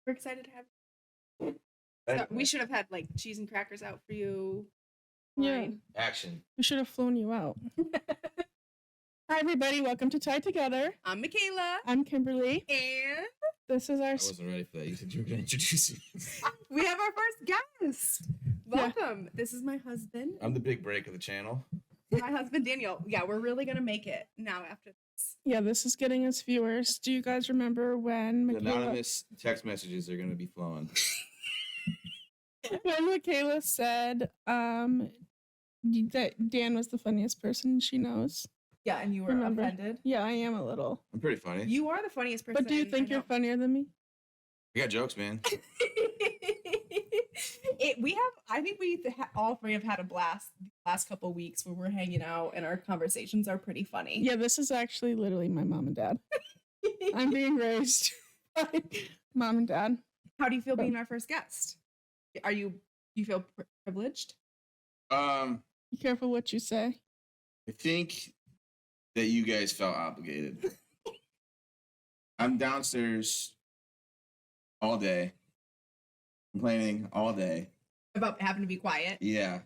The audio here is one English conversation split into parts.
We're excited to have you. So we should have had like cheese and crackers out for you. Yeah. Wine. Action. We should have flown you out. Hi, everybody. Welcome to Tied Together. I'm Michayla. I'm Kimberly. And This is our... I wasn't ready for that. You said you were going to introduce me. we have our first guest. Welcome. Yeah. This is my husband. I'm the big break of the channel. My husband, Daniel. Yeah, we're really going to make it now after this. Yeah, this is getting us viewers. Do you guys remember when The anonymous text messages are going to be flowing. when Michayla said that Dan was the funniest person she knows? Yeah, and you were offended? Yeah, I am a little. I'm pretty funny. You are the funniest person. But do you think you're funnier than me? You got jokes, man. I think we all three have had a blast the last couple of weeks where we're hanging out and our conversations are pretty funny. Yeah, this is actually literally my mom and dad. I'm being raised by mom and dad. How do you feel being our first guest? You feel privileged? Be careful what you say. I think that you guys felt obligated. I'm downstairs all day, complaining all day about having to be quiet. Yeah,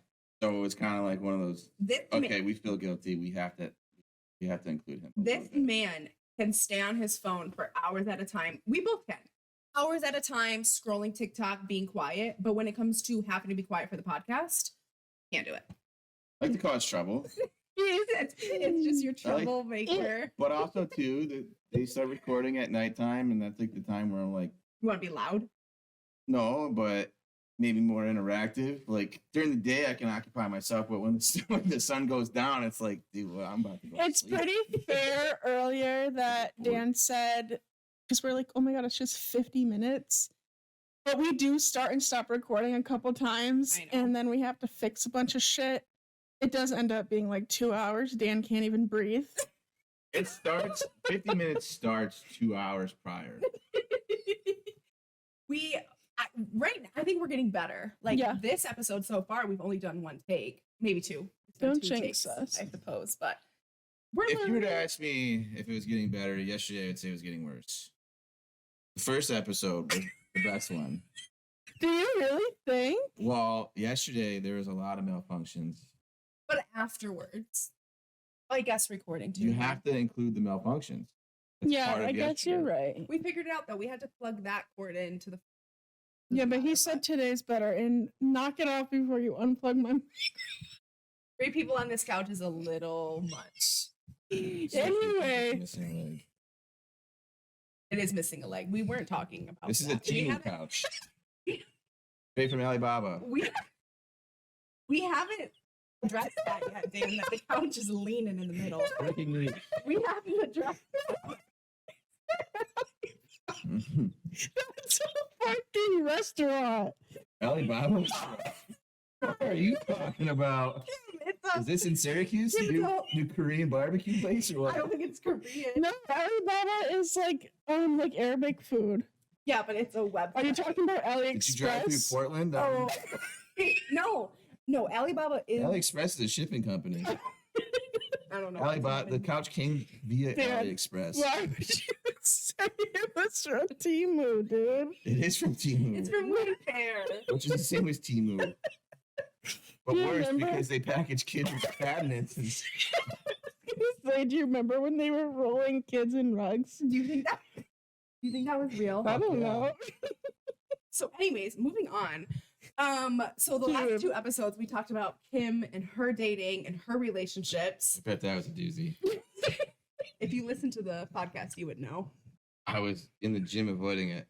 so it's kind of like one of those. We feel guilty. We have to include him. This man can stay on his phone for hours at a time. We both can. Hours at a time, scrolling TikTok, being quiet. But when it comes to having to be quiet for the podcast, can't do it. I like to cause trouble. It's just your troublemaker. But also too, that they start recording at nighttime, and that's like the time where I'm like, you want to be loud? No, but maybe more interactive. Like during the day, I can occupy myself, but when the sun goes down, it's like, dude, well, I'm about to go. It's pretty fair earlier that Dan said, because we're like, oh my god, it's just 50 minutes. But we do start and stop recording a couple times, and then we have to fix a bunch of shit. It does end up being like 2 hours. Dan can't even breathe. It starts, 50 minutes starts 2 hours prior. I think we're getting better. This episode so far, we've only done one take, maybe two. Don't jinx us, I suppose. But if you were to ask me if it was getting better yesterday, I would say it was getting worse. The first episode was the best one. Do you really think? Well, yesterday there was a lot of malfunctions. But afterwards, I guess recording too. You have to include the malfunctions. I guess you're right. We figured it out though. We had to plug that cord into the. Yeah, but he said today's better, and knock it off before you unplug my mic. 3 people on this couch is a little much. Anyway. It is missing a leg. We weren't talking about this. Is a Temu couch. Straight from Alibaba. We haven't addressed that yet, Dan. That the couch is leaning in the middle. Breaking news. We haven't addressed that. That's a fucking restaurant. Alibaba? What are you talking about? Is this in Syracuse? New Korean barbecue place or what? I don't think it's Korean. No, Alibaba is like Arabic food. Yeah, but it's a website. Are you talking about AliExpress? Did you drive through Portland? Oh. No, Alibaba is... AliExpress is a shipping company. I don't know. Alibaba, the couch came via AliExpress. Why would you say it was from Temu, dude? It is from Temu. It's from Wayfair. Which is the same as Temu. But worse, because they package kids with cabinets. Do you remember when they were rolling kids in rugs? Do you think that was real? I don't know. So anyways, moving on. So the last 2 episodes we talked about Kim and her dating and her relationships. I bet that was a doozy. If you listen to the podcast, you would know. I was in the gym avoiding it.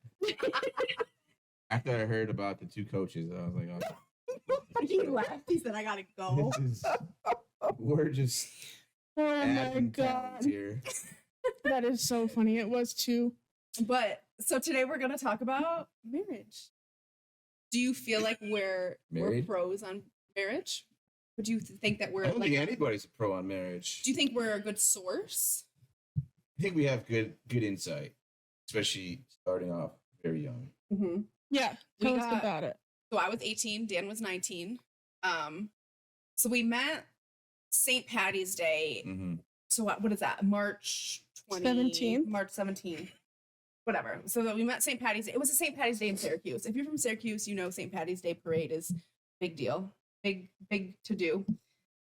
After I heard about the 2 coaches, I was like, oh. He laughed. He said, I gotta go. We're just oh my god. Here. That is so funny. It was too. But so today we're gonna talk about marriage. Do you feel like we're pros on marriage? Would you think that we're? I don't think anybody's a pro on marriage. Do you think we're a good source? I think we have good insight, especially starting off very young. Mm-hmm. Yeah, tell us about it. So I was 18, Dan was 19. So we met St. Patty's Day. Mm-hmm. So what is that? March 17th. whatever. So that we met St. Patty's Day. It was a St. Patty's Day in Syracuse. If you're from Syracuse, you know St. Patty's Day parade is big deal. Big to do.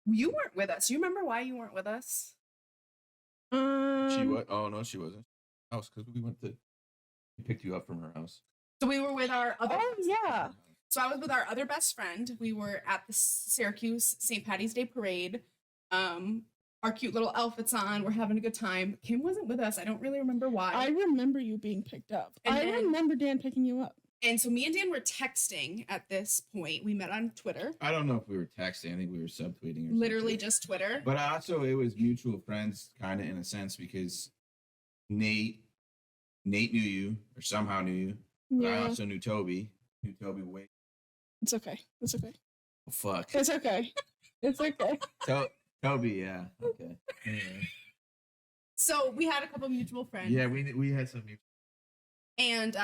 You weren't with us. You remember why you weren't with us? She was. Oh no, she wasn't. House because we picked you up from her house. So we were with our other. Oh yeah. So I was with our other best friend. We were at the Syracuse St. Patty's Day parade. Our cute little outfits on. We're having a good time. Kim wasn't with us. I don't really remember why. I remember you being picked up. And I then- remember Dan picking you up. And so me and Dan were texting at this point. We met on Twitter. I don't know if we were texting. I think we were subtweeting. Or Literally something. just Twitter. But also, it was mutual friends, kind of in a sense, because Nate knew you, or somehow knew you. But I Yeah. also knew Toby. Knew Toby way. It's okay. It's okay. Oh, fuck. It's okay. It's okay. Toby, yeah. Okay. Anyway. So we had a couple mutual friends. Yeah, we had some mutual. And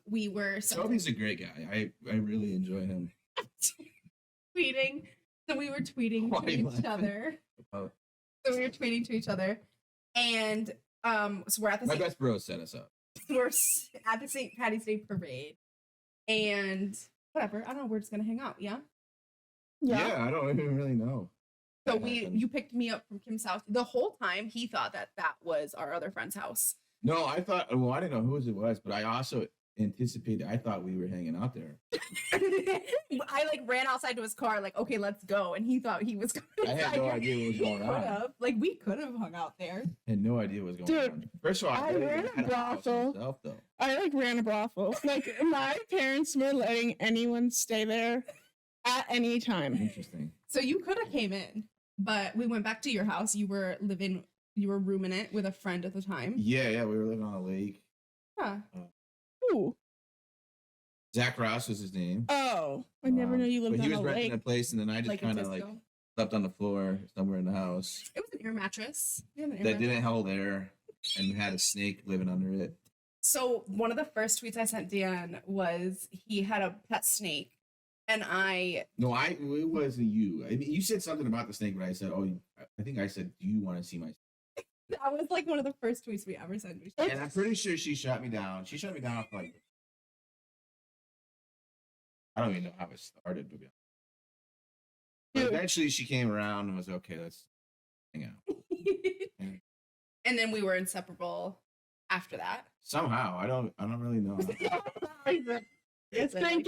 we were Toby's a great guy. I really enjoy him. tweeting. So we were tweeting Why to are you each laughing? other. Oh. So we were tweeting to each other. And so we're at the My St. best bro set us up. we're at the St. Patty's Day parade. And whatever. I don't know, we're just gonna hang out, yeah? Yeah. I don't even really know. So What happened. you picked me up from Kim's house. The whole time he thought that was our other friend's house. No, I thought. Well, I didn't know whose it was, but I also anticipated. I thought we were hanging out there. I like ran outside to his car, like, okay, let's go. And he thought he was going. I had no idea what was going on. We could have hung out there. I had no idea what was going Dude, on. First of all, I didn't ran even a have house brothel. myself, though. I like ran a brothel. Like my parents were letting anyone stay there at any time. Interesting. So you could have came in, but we went back to your house. You were rooming it with a friend at the time. Yeah, we were living on a lake. Yeah. Ooh. Zach Ross was his name. Oh, I never knew you lived But he on was a renting lake. a place, and then I just Like a kind of like disco. slept on the floor somewhere in the house It was an air mattress. We had an air that mattress. didn't hold air and had a snake living under it. So one of the first tweets I sent Dan was he had a pet snake, and No, it wasn't you. I mean, you said something about the snake, but I said, I think I said, do you want to see my? that was like one of the first tweets we ever sent. And I'm pretty sure she shut me down. She shut me down for like, I don't even know how it started, to be honest. But Dude. eventually she came around and was okay, let's hang out. And then we were inseparable after that. Somehow, I don't really know. Thinking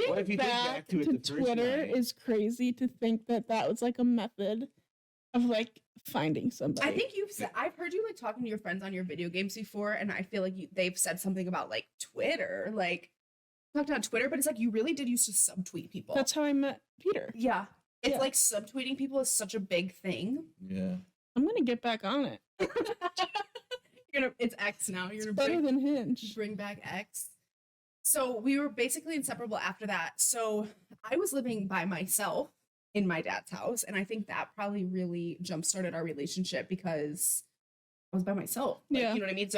Well, if you think back back to to, it the first Twitter night- is crazy to think that was like a method of like finding somebody. I think I've heard you like talking to your friends on your video games before, and I feel like they've said something about like Twitter, like talked on Twitter, but it's like you really did used to subtweet people. that's how I met Peter. yeah. It's Yeah. like subtweeting people is such a big thing. Yeah. I'm gonna get back on it. It's X now. You're gonna Better than Hinge. bring back X. So we were basically inseparable after that. So I was living by myself in my dad's house, and I think that probably really jump started our relationship because I was by myself. Like, Yeah. you know what I mean?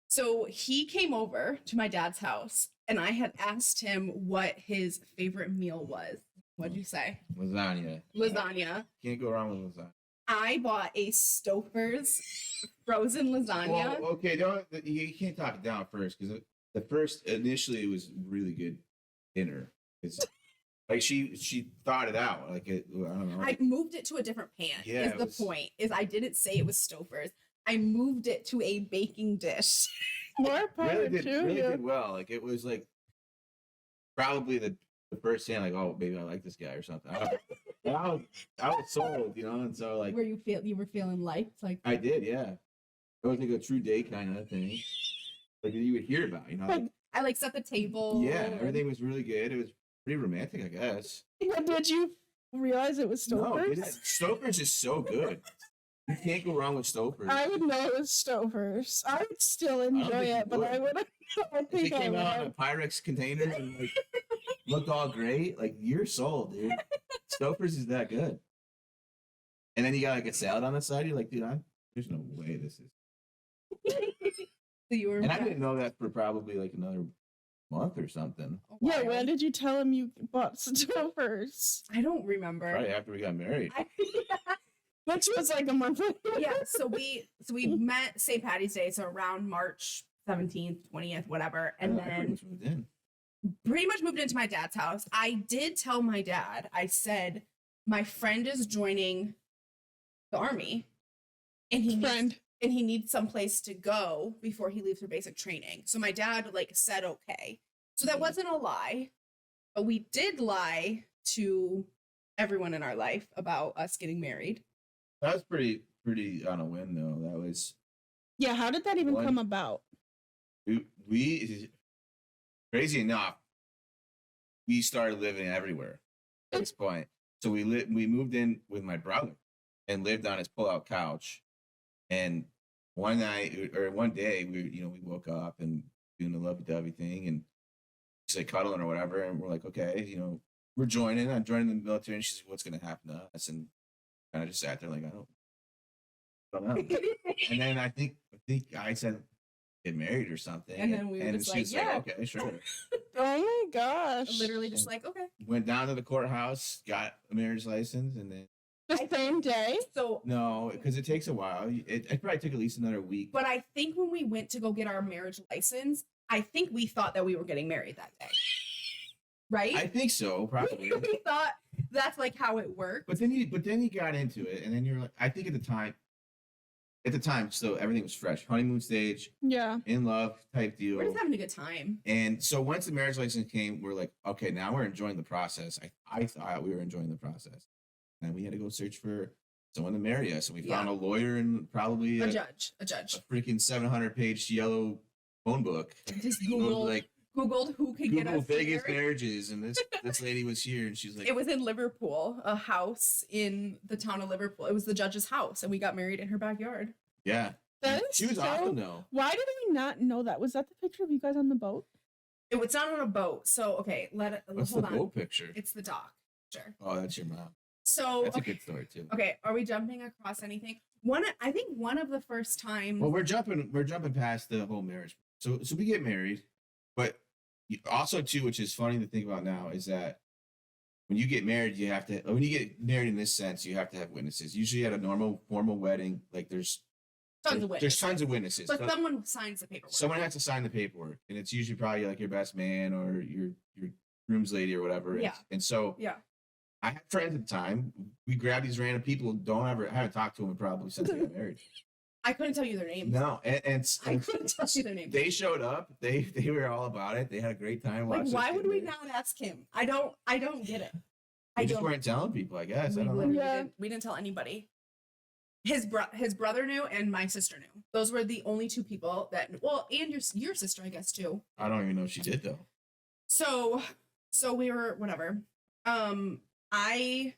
So he came over to my dad's house, and I had asked him what his favorite meal was. What'd you say? Lasagna. Lasagna. Can't go wrong with lasagna. I bought a Stouffer's frozen lasagna. Well, okay, you can't talk it down first because initially it was really good dinner. It's like she thought it out. Like I don't know. I moved it to a different pan. Yeah, is it the was- point? Is I didn't say it was Stouffer's. I moved it to a baking dish. More power really to did you. well. Like it was like probably the first hand, like, oh, maybe I like this guy or something. I was sold, and so like Where you were feeling liked, like I did, yeah. It was like a true date kind of thing, like you would hear about, like, I like set the table. yeah, everything was really good. It was pretty romantic, I guess. But did you realize it was No, Stouffer's? Stouffer's is so good. You can't go wrong with Stouffer's. I would know it was Stouffer's. I would still enjoy think you it, but I would. would. I If it think I came out in a would. Pyrex container and like looked all great, like you're sold, dude. Stouffer's is that good. And then you got like a salad on the side. You're like, dude, there's no way this is. So you were. And I didn't know that for probably like another month or something. Yeah, when did you tell him you bought Stouffer's? I don't remember. Probably after we got married. Which was like a month later. Yeah. So we met St. Patty's Day, so around March 17th, 20th, whatever. I And pretty then much moved in. pretty much moved into my dad's house. I did tell my dad, I said, my friend is joining the army and he needs someplace to go before he leaves for basic training. So my dad like said okay. So that wasn't a lie, but we did lie to everyone in our life about us getting married. That was pretty on a whim though. That was Yeah, how did that even One- come about? we crazy enough. We started living everywhere at this point. So we moved in with my brother and lived on his pull-out couch. And one night or one day, we woke up and doing the lovey-dovey thing and just like cuddling or whatever. And we're like, okay, we're joining. I'm joining the military. And she's like, what's going to happen to us? And kind of just sat there like, I don't know. And then I think I said, get married or something. And then we were just like, yeah. Okay, sure. Oh my gosh. Literally just like, okay. Went down to the courthouse, got a marriage license, and then The same day? So, no, because it takes a while. It probably took at least another week. but I think when we went to go get our marriage license, I think we thought that we were getting married that day. Right? I think so, probably. We thought that's like how it worked. But then you got into it, and then you're like, I think at the time, still everything was fresh, honeymoon stage, Yeah. in love type deal. We're just having a good time. And so once the marriage license came, we're like, okay, now we're enjoying the process. I thought we were enjoying the process, and we had to go search for someone to marry us, and we found a lawyer and probably A judge. a freaking 700-page yellow phone book. Just Googled Googled who could get us Vegas married. marriages, and this lady was here, and she's like, It was in Liverpool, a house in the town of Liverpool. It was the judge's house, and we got married in her backyard. yeah, That is she was so- awesome though. Why did we not know that? Was that the picture of you guys on the boat? It was not on a boat. So okay, What's hold the on. boat picture? It's the dock. Sure. Oh, that's your mom. So That's a okay, good story too. okay, are we jumping across anything? I think one of the first times. Well, we're jumping past the whole marriage. So we get married, but also too, which is funny to think about now, is that when you get married, when you get married in this sense, you have to have witnesses. Usually at a normal formal wedding, like there's tons of witnesses. There's tons of witnesses. But So someone signs the paperwork. someone has to sign the paperwork, and it's usually probably like your best man or your groom's lady or whatever. Yeah. And so Yeah. I had friends at the time. We grabbed these random people. I haven't talked to them probably since we got married. I couldn't tell you their names. No, and I couldn't tell you their names. they showed up. They were all about it. They had a great time. Like, watching us why get would we married. not ask him? I don't get it. We I just don't. weren't telling people, I guess. We I don't know. literally Yeah. we didn't tell anybody. His brother knew and my sister knew. Those were the only two people that. Well, and your sister, I guess too. I don't even know if she did though. So we were whatever. I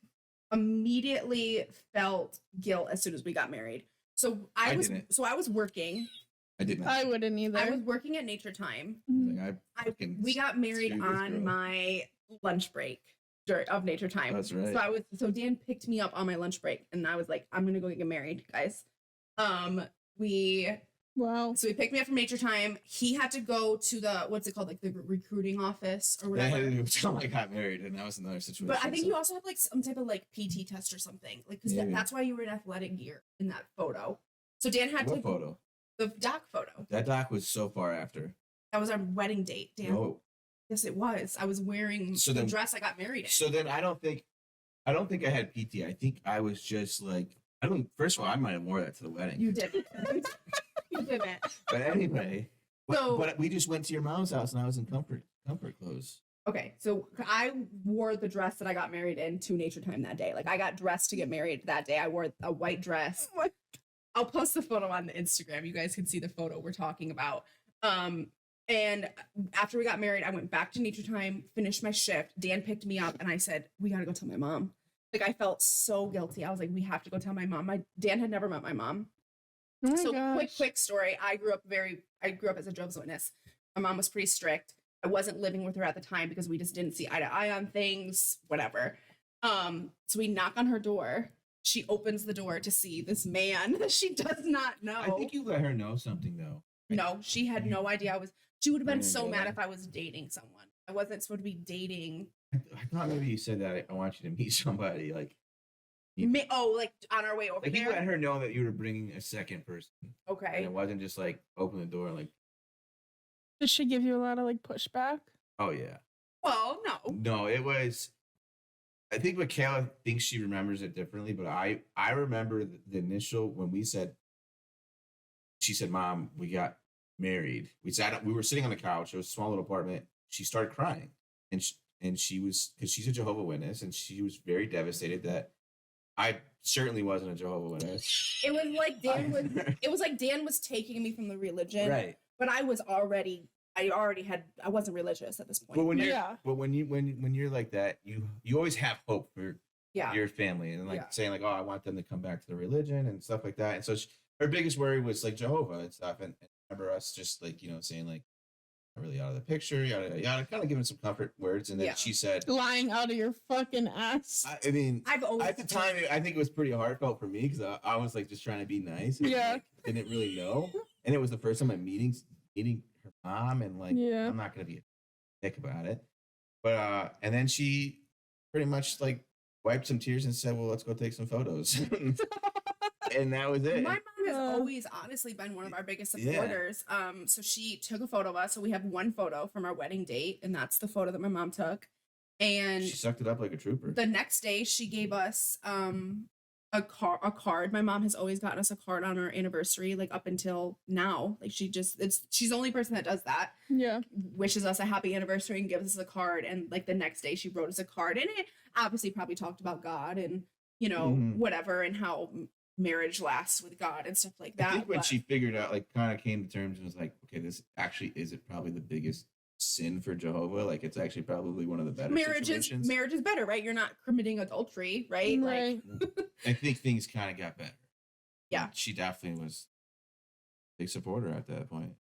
immediately felt guilt as soon as we got married. So I was working. I didn't. I wouldn't either. I was working at Nature Time. Mm. We got married screwed this on girl. my lunch break of Nature Time. That's right. So Dan picked me up on my lunch break, and I was like, I'm gonna go get married, guys. Wow. So he picked me up from Nature Time. He had to go to the what's it called, like the recruiting office or That whatever. had to do until I got married, and that was another situation. But I think so- you also have like some type of like PT test or something, like because Maybe. that's why you were in athletic gear in that photo. So Dan had What to photo? the doc photo. That doc was so far after. That was our wedding date, Dan. No. Yes, it was. I was wearing So the then- dress I got married in. So then I don't think I had PT. I think I was just like first of all, I might have wore that to the wedding. You didn't. You didn't. But anyway. So- but we just went to your mom's house and I was in comfort clothes. Okay, so I wore the dress that I got married in to Nature Time that day. Like I got dressed to get married that day. I wore a white dress. Oh my- I'll post the photo on the Instagram. You guys can see the photo we're talking about. And after we got married, I went back to Nature Time, finished my shift. Dan picked me up, and I said, "We gotta go tell my mom." Like I felt so guilty. I was like, "We have to go tell my mom." Dan had never met my mom. Oh my So gosh. quick story. I grew up as a Jehovah's Witness. My mom was pretty strict. I wasn't living with her at the time because we just didn't see eye to eye on things, whatever. So we knock on her door. She opens the door to see this man that she does not know. I think you let her know something though. No, she had no idea she would have been Oh my so mad God. if I was dating someone. I wasn't supposed to be dating. I thought maybe you said that I want you to meet somebody like Like on our way over you let there. her know that you were bringing a second person. And Okay. it wasn't just like open the door and like Did she give you a lot of like pushback? Oh yeah. Well, no. No, it was. I think Michayla thinks she remembers it differently, but I remember the initial when we said. She said, "Mom, we got married." We were sitting on the couch. It was a small little apartment. She started crying, and she was because she's a Jehovah's Witness, and she was very devastated that I certainly wasn't a Jehovah's Witness. It was like Dan was taking me from the religion, Right. but I wasn't religious at this point. But when you're, Yeah. but when you're like that, you always have hope for yeah. your family, and like Yeah. saying like, oh, I want them to come back to the religion and stuff like that. And so her biggest worry was like Jehovah and stuff. And I remember us just like saying like, not really out of the picture, yada yada, kind of giving some comfort words. And then Yeah. she said, Lying out of your fucking ass. I mean, I've always at the time, I think it was pretty heartfelt for me because I was like just trying to be nice. And, Yeah. like, didn't really know, and it was the first time I'm meeting her mom, and like Yeah. I'm not gonna be a dick about it. But and then she pretty much like wiped some tears and said, "Well, let's go take some photos," and that was it. My mom has Uh, always honestly been one of our biggest Yeah. supporters. So she took a photo of us. So we have one photo from our wedding date, and that's the photo that my mom took. And She sucked it up like a trooper. the next day she gave us a card. My mom has always gotten us a card on our anniversary, like up until now. Like she's the only person that does that. Yeah. Wishes us a happy anniversary and gives us a card. And like the next day she wrote us a card, and it obviously probably talked about God and Mhm. whatever, and how marriage lasts with God and stuff like that. I think when but- she figured out, like, kind of came to terms and was like, okay, this actually is it probably the biggest sin for Jehovah. Like, it's actually probably one of the better situations. marriage is better, right? You're not committing adultery, right? Right. Like I think things kind of got better. Yeah. She definitely was a big supporter at that point.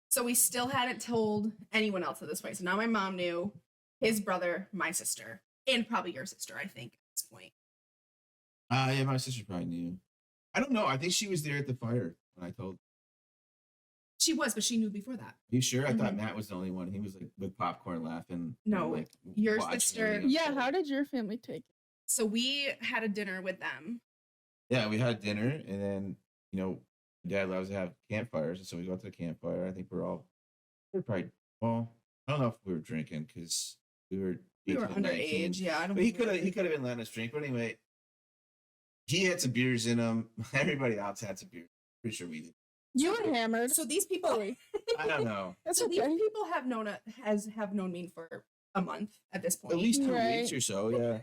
so we still hadn't told anyone else at this point. So now my mom knew, his brother, my sister, and probably your sister, I think, at this point. Yeah, my sister probably knew. I don't know. I think she was there at the fire when I told. She was, but she knew before that. You sure? I thought Mhm. Matt was the only one. He was like with popcorn laughing. No, like your watching sister- everything Yeah. unfold. How did your family take it? So we had a dinner with them. Yeah, we had dinner, and then Dad loves to have campfires, and so we go to the campfire. I think we're probably I don't know if we were drinking because we were 18 We were and 19. underage, yeah. I don't But he think we were- could have been letting us drink. But anyway, he had some beers in him. Everybody else had some beers. Pretty sure we did. You were hammered. So these people, Sorry. I don't know. That's so these okay. people have known me for a month at this point. At least 2 Right. weeks or so, yeah.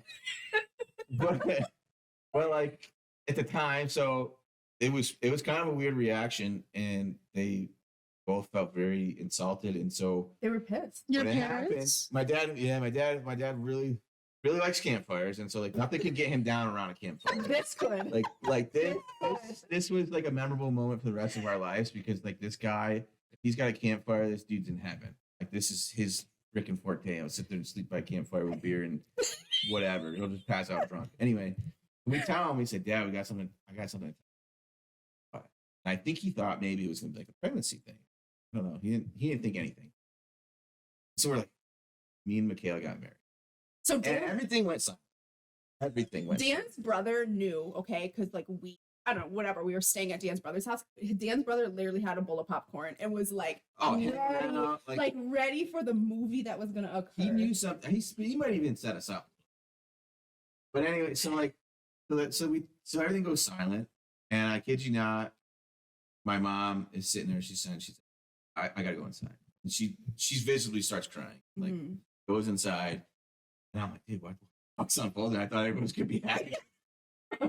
but like at the time, so it was kind of a weird reaction, and they both felt very insulted, and so They were pissed. Your when it happened, parents? my dad really likes campfires, and so like nothing could get him down around a campfire. This could. like this was like a memorable moment for the rest of our lives because like this guy, if he's got a campfire, this dude's in heaven. Like this is his freaking forte. I'll sit there and sleep by a campfire with beer and whatever. He'll just pass out drunk. Anyway, we tell him, we said, Dad, I got something. And I think he thought maybe it was gonna be like a pregnancy thing. I don't know. He didn't think anything. So we're like, me and Michayla got married. So And everything went silent. Everything went silent. Dan's brother knew, okay, because like I don't know, whatever. We were staying at Dan's brother's house. Dan's brother literally had a bowl of popcorn and was like, Oh, he ready, ran out, like ready for the movie that was gonna occur. he knew something. He might even set us up. But anyway, so everything goes silent, and I kid you not, my mom is sitting there. She's I gotta go inside, and she visibly starts crying, like Mhm. goes inside, and I'm like, dude, what the fuck's unfolding? I thought everyone was gonna be happy.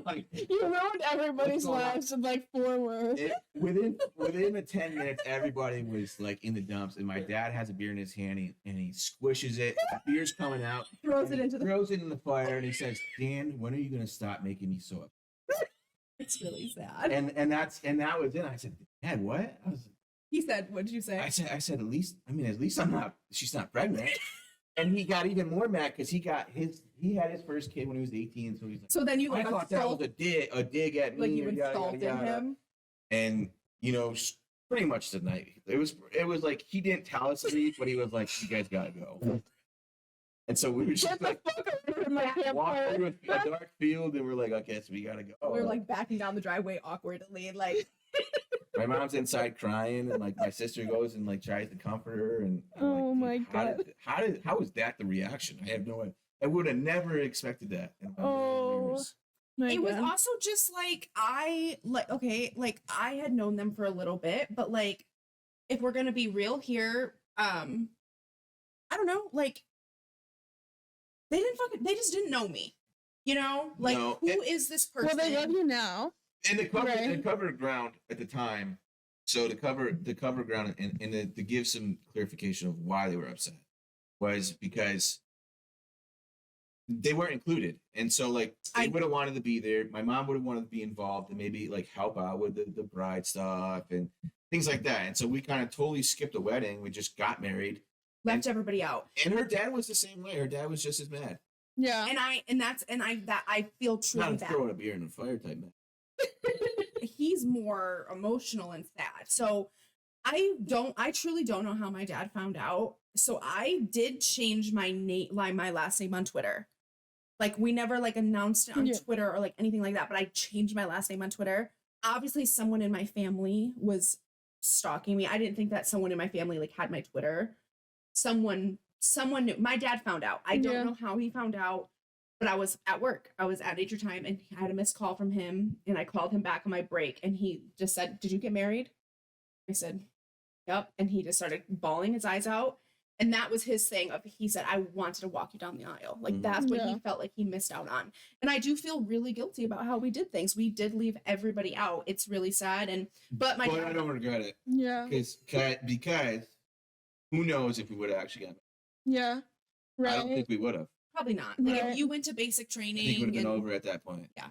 Like, You ruined everybody's going on? lives in like 4 words. within the 10 minutes, everybody was like in the dumps, and my dad has a beer in his hand, and he squishes it. The beer's coming out. Throws and it he into the. throws it in the fire, and he says, "Dan, when are you gonna stop making me so upset?" It's really sad. And that was it. I said, "Dad, what?" He said, "What'd you say?" I said, at least she's not pregnant." And he got even more mad because he had his first kid when he was 18, so he's like, So then you I like thought that was a dig at me, like you or yada, insulted yada, yada. him. And pretty much the night it was like he didn't tell us to leave, but he was like, "You guys gotta go." And so we were just Get the like fuck away from my walk campfire. through a dark field, and we're like, "Okay, so we gotta go." We're like backing down the driveway awkwardly, like My mom's inside crying, and like my sister goes and like tries to comfort her, and I'm Oh my like, God. how was that the reaction? I have no idea. I would have never expected that in my million Oh. years. My It was God. also just like I had known them for a little bit, but like if we're gonna be real here, I don't know, like they just didn't know me. You know? Like No, who is this person? Well, they love you now. And the Right. cover ground at the time. So the cover ground and to give some clarification of why they were upset was because they weren't included, and so like they would have wanted to be there. My mom would have wanted to be involved and maybe like help out with the bride stuff and things like that. And so we kind of totally skipped the wedding. We just got married, left everybody out. and her dad was the same way. Her dad was just as mad. Yeah. And I feel truly Not bad. throwing a beer in the fire type man. He's more emotional and sad. So I truly don't know how my dad found out. So I did change my last name on Twitter. Like we never like announced it on Twitter or like anything like that, but I changed my last name on Twitter. Obviously someone in my family was stalking me. I didn't think that someone in my family like had my Twitter. Someone knew. My dad found out. I don't know how he found out, but I was at work. I was at Nature Time and I had a missed call from him and I called him back on my break and he just said, "Did you get married?" I said, "Yep." And he just started bawling his eyes out. And that was his thing of, he said, "I wanted to walk you down the aisle." Like that's what he felt like he missed out on. And I do feel really guilty about how we did things. We did leave everybody out. It's really sad. But I don't regret it. Yeah. Because who knows if we would have actually gotten Yeah. Right. I don't think we would have. Probably not. Like Right. if you went to basic training, I think it would have been over at that point. Yeah.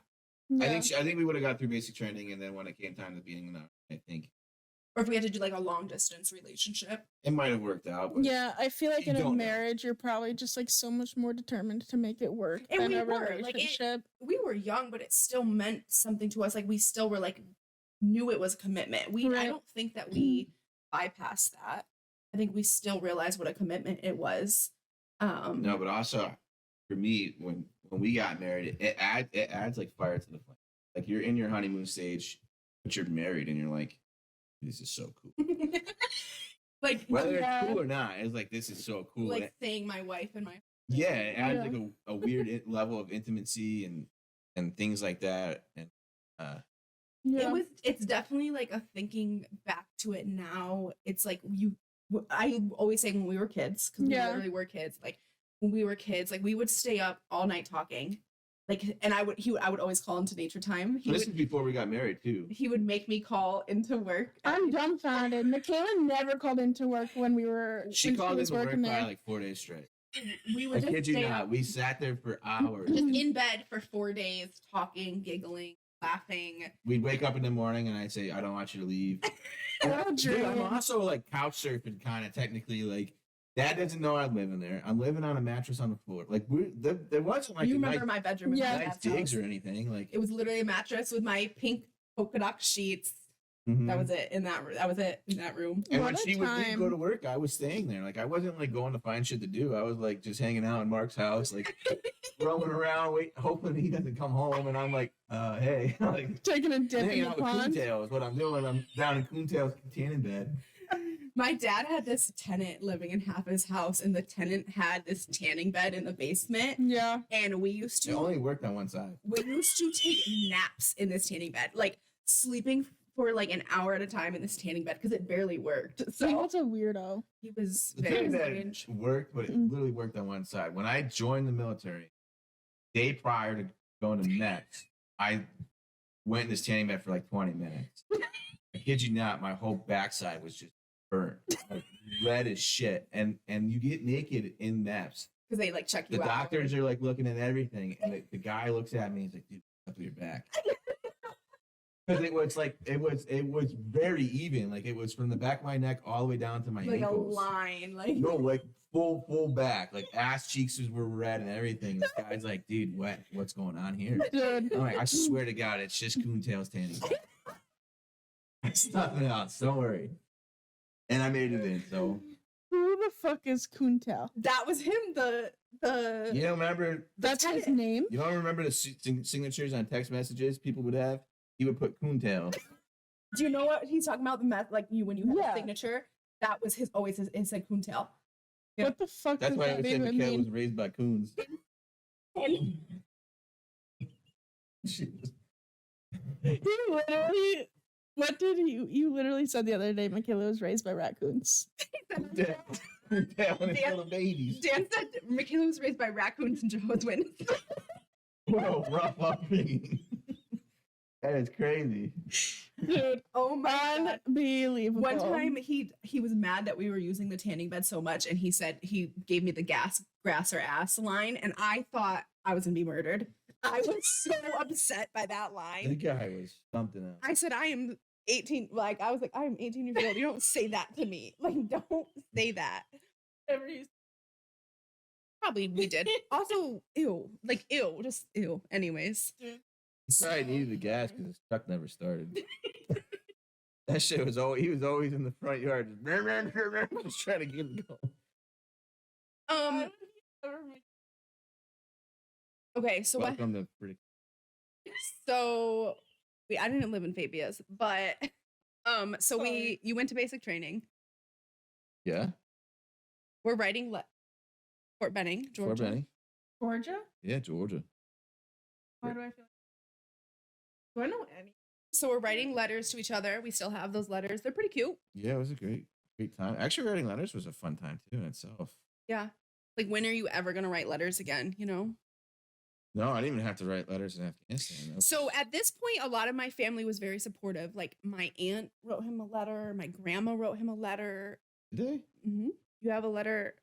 Yeah. I think we would have got through basic training, and then when it came time to being in I think or if we had to do like a long distance relationship. it might have worked out. But Yeah, I feel like you in a don't know. marriage, you're probably just like so much more determined to make it work And than we a were, like, relationship. We were young, but it still meant something to us. Like we still were like knew it was a commitment. I Right. don't think that we bypassed that. I think we still realized what a commitment it was. No, but also for me, when we got married, it adds like fire to the flame. Like you're in your honeymoon stage, but you're married, and you're like, this is so cool. Like Whether it's cool or not, it's like this is so cool. Like saying my wife and my yeah, it adds like a weird level of intimacy and things like that. And it's definitely like a thinking back to it now. It's like I always say when we were kids, because we literally were kids. Like when we were kids, like we would stay up all night talking. Like, and I would always call into Nature Time. this is before we got married too. He would make me call into work. I'm dumbfounded. Michayla never called into work when we were. She called was into work working by there. like 4 days straight. We would I just kid you stay not. up, We sat there for hours. just in bed for 4 days, talking, giggling, laughing. We'd wake up in the morning and I'd say, "I don't want you to leave." Oh, Dude, I'm dream. also like couch surfing, kind of technically. Like Dad doesn't know I'm living there. I'm living on a mattress on the floor. Like there wasn't like You a remember my bedroom? In my nice dad's digs house. or anything. Like It was literally a mattress with my pink polka dot sheets. mhm. That was it in that. That was it in that room. And What when a she would leave, time. go to work, I was staying there. Like I wasn't like going to find shit to do. I was like just hanging out in Mark's house, like roaming around, hoping he doesn't come home. And I'm like, hey, like Taking a dip hanging in the out with pond. Coontail is what I'm doing. I'm down in Coontail's tanning bed. My dad had this tenant living in half his house, and the tenant had this tanning bed in the basement. Yeah. And we used It to only worked on one side. take naps in this tanning bed, like sleeping for like an hour at a time in this tanning bed because it barely worked. So So that's a weirdo. he was The very thing that strange. worked, but it Mm. literally worked on one side. When I joined the military, day prior to going to MEX, I went in this tanning bed for like 20 minutes. I kid you not, my whole backside was just burnt, like red as shit. And you get naked in MEPS. Because they like check you The out. doctors are like looking at everything, and the guy looks at me. He's like, "Dude, up your back." Because it was very even. Like it was from the back of my neck all the way down to my like ankles. a line, like No, like full back, like ass cheeks were red and everything. This guy's like, "Dude, what's going on here?" Dude. I'm like, "I swear to God, it's just Coontail's tanning. It's nothing else. Don't worry." And I made it in. So Who the fuck is Coontail? that was him. The you don't remember? That's his tenant. name? You don't remember the signatures on text messages people would have? He would put Coontail. Do you know what he's talking about? The meth, like you when you have Yeah. a signature, that was his always his like coontail. Yeah. What the fuck That's does why I that said even Michayla mean? was raised by coons. He literally, what did you literally said the other day? Michayla was raised by raccoons. Yeah, when it's little babies. Dan said Michayla was raised by raccoons and Jehovah's Witnesses. Whoa, rough upbringing. That is crazy. Dude, Oh my god. unbelievable. One time he was mad that we were using the tanning bed so much, and he said he gave me the grass or ass line, and I thought I was gonna be murdered. I was so upset by that That line. guy was something else. I said I am 18. Like I was like I am 18 years old. You don't say that to me. Like don't say that. Ever used- Probably we did. Also, ew. Like ew. Just ew. Anyways. Dude, He probably needed the gas because his truck never started. That shit was always, he was always in the front yard, just trying to get it going. Um. Okay. So what? Welcome to pretty. So I didn't live in Fabia's, but so Sorry. you went to basic training. Yeah, We're writing Fort Benning, Georgia. Fort Benning. Georgia? Yeah, Georgia. Why do I feel do I know any? So we're writing letters to each other. We still have those letters. They're pretty cute. Yeah, it was a great time. Actually, writing letters was a fun time too in itself. Yeah. Like when are you ever gonna write letters again? You know. No, I didn't even have to write letters in Afghanistan. Though. So at this point, a lot of my family was very supportive. Like my aunt wrote him a letter. My grandma wrote him a letter. Did they? Mm-hmm. You have a letter.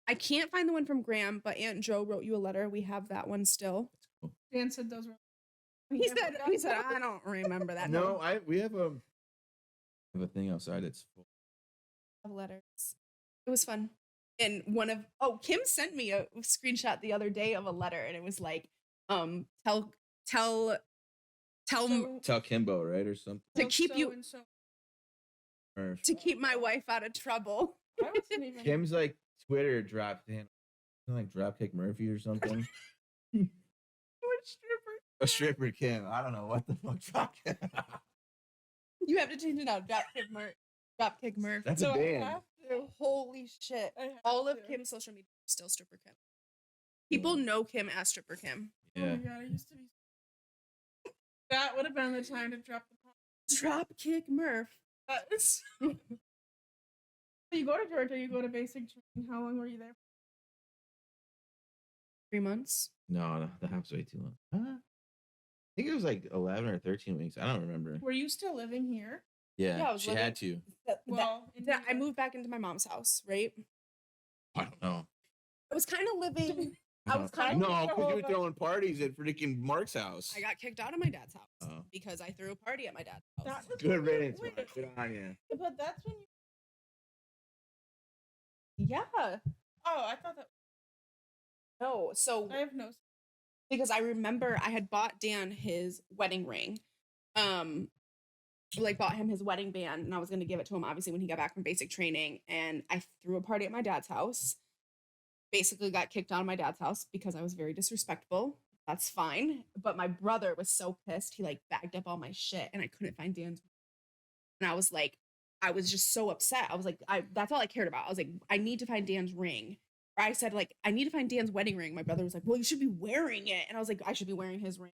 I can't find the one from Graham, but Aunt Joe wrote you a letter. We have that one still. Dan said those were. He said, I don't remember that. No, we have a thing outside that's full. Of letters. It was fun. And Kim sent me a screenshot the other day of a letter, and it was like, tell Tell Kimbo, right, or something. to keep you Or to keep my wife out of trouble. I wasn't even. Kim's like Twitter dropped in, like Dropkick Murphy or something. A stripper Kim. I don't know what the fuck. You have to change it now. Dropkick Murph. That's So a I band. have to. Holy shit. I have All of to. Kim's social media is still stripper Kim. People know Kim as stripper Kim. Oh my Yeah. god, I used to be. That would have been the time to drop the pop. Dropkick Murph. You go to Georgia, you go to basic training. How long were you there? 3 months. No, that was way too long. Huh? I think it was like 11 or 13 weeks. I don't remember. Were you still living here? Yeah, Yeah, I was she living- had to. Well, I moved back into my mom's house, right? I don't know. I was kind of living. I was kind of. No, because you were throwing parties at freaking Mark's house. I got kicked out of my dad's house Oh. because I threw a party at my dad's house. That was Good when you- riddance, wait, Mark. Good on you. But that's when you. Yeah. Oh, I thought that. No. So I have no. because I remember I had bought Dan his wedding ring. Like bought him his wedding band, and I was gonna give it to him obviously when he got back from basic training. And I threw a party at my dad's house. Basically got kicked out of my dad's house because I was very disrespectful. That's fine. But my brother was so pissed, he like bagged up all my shit and I couldn't find Dan's. And I was like, I was just so upset. I was like, that's all I cared about. I was like, I need to find Dan's ring. Or I said, like, I need to find Dan's wedding ring. My brother was like, well, you should be wearing it. And I was like, I should be wearing his ring.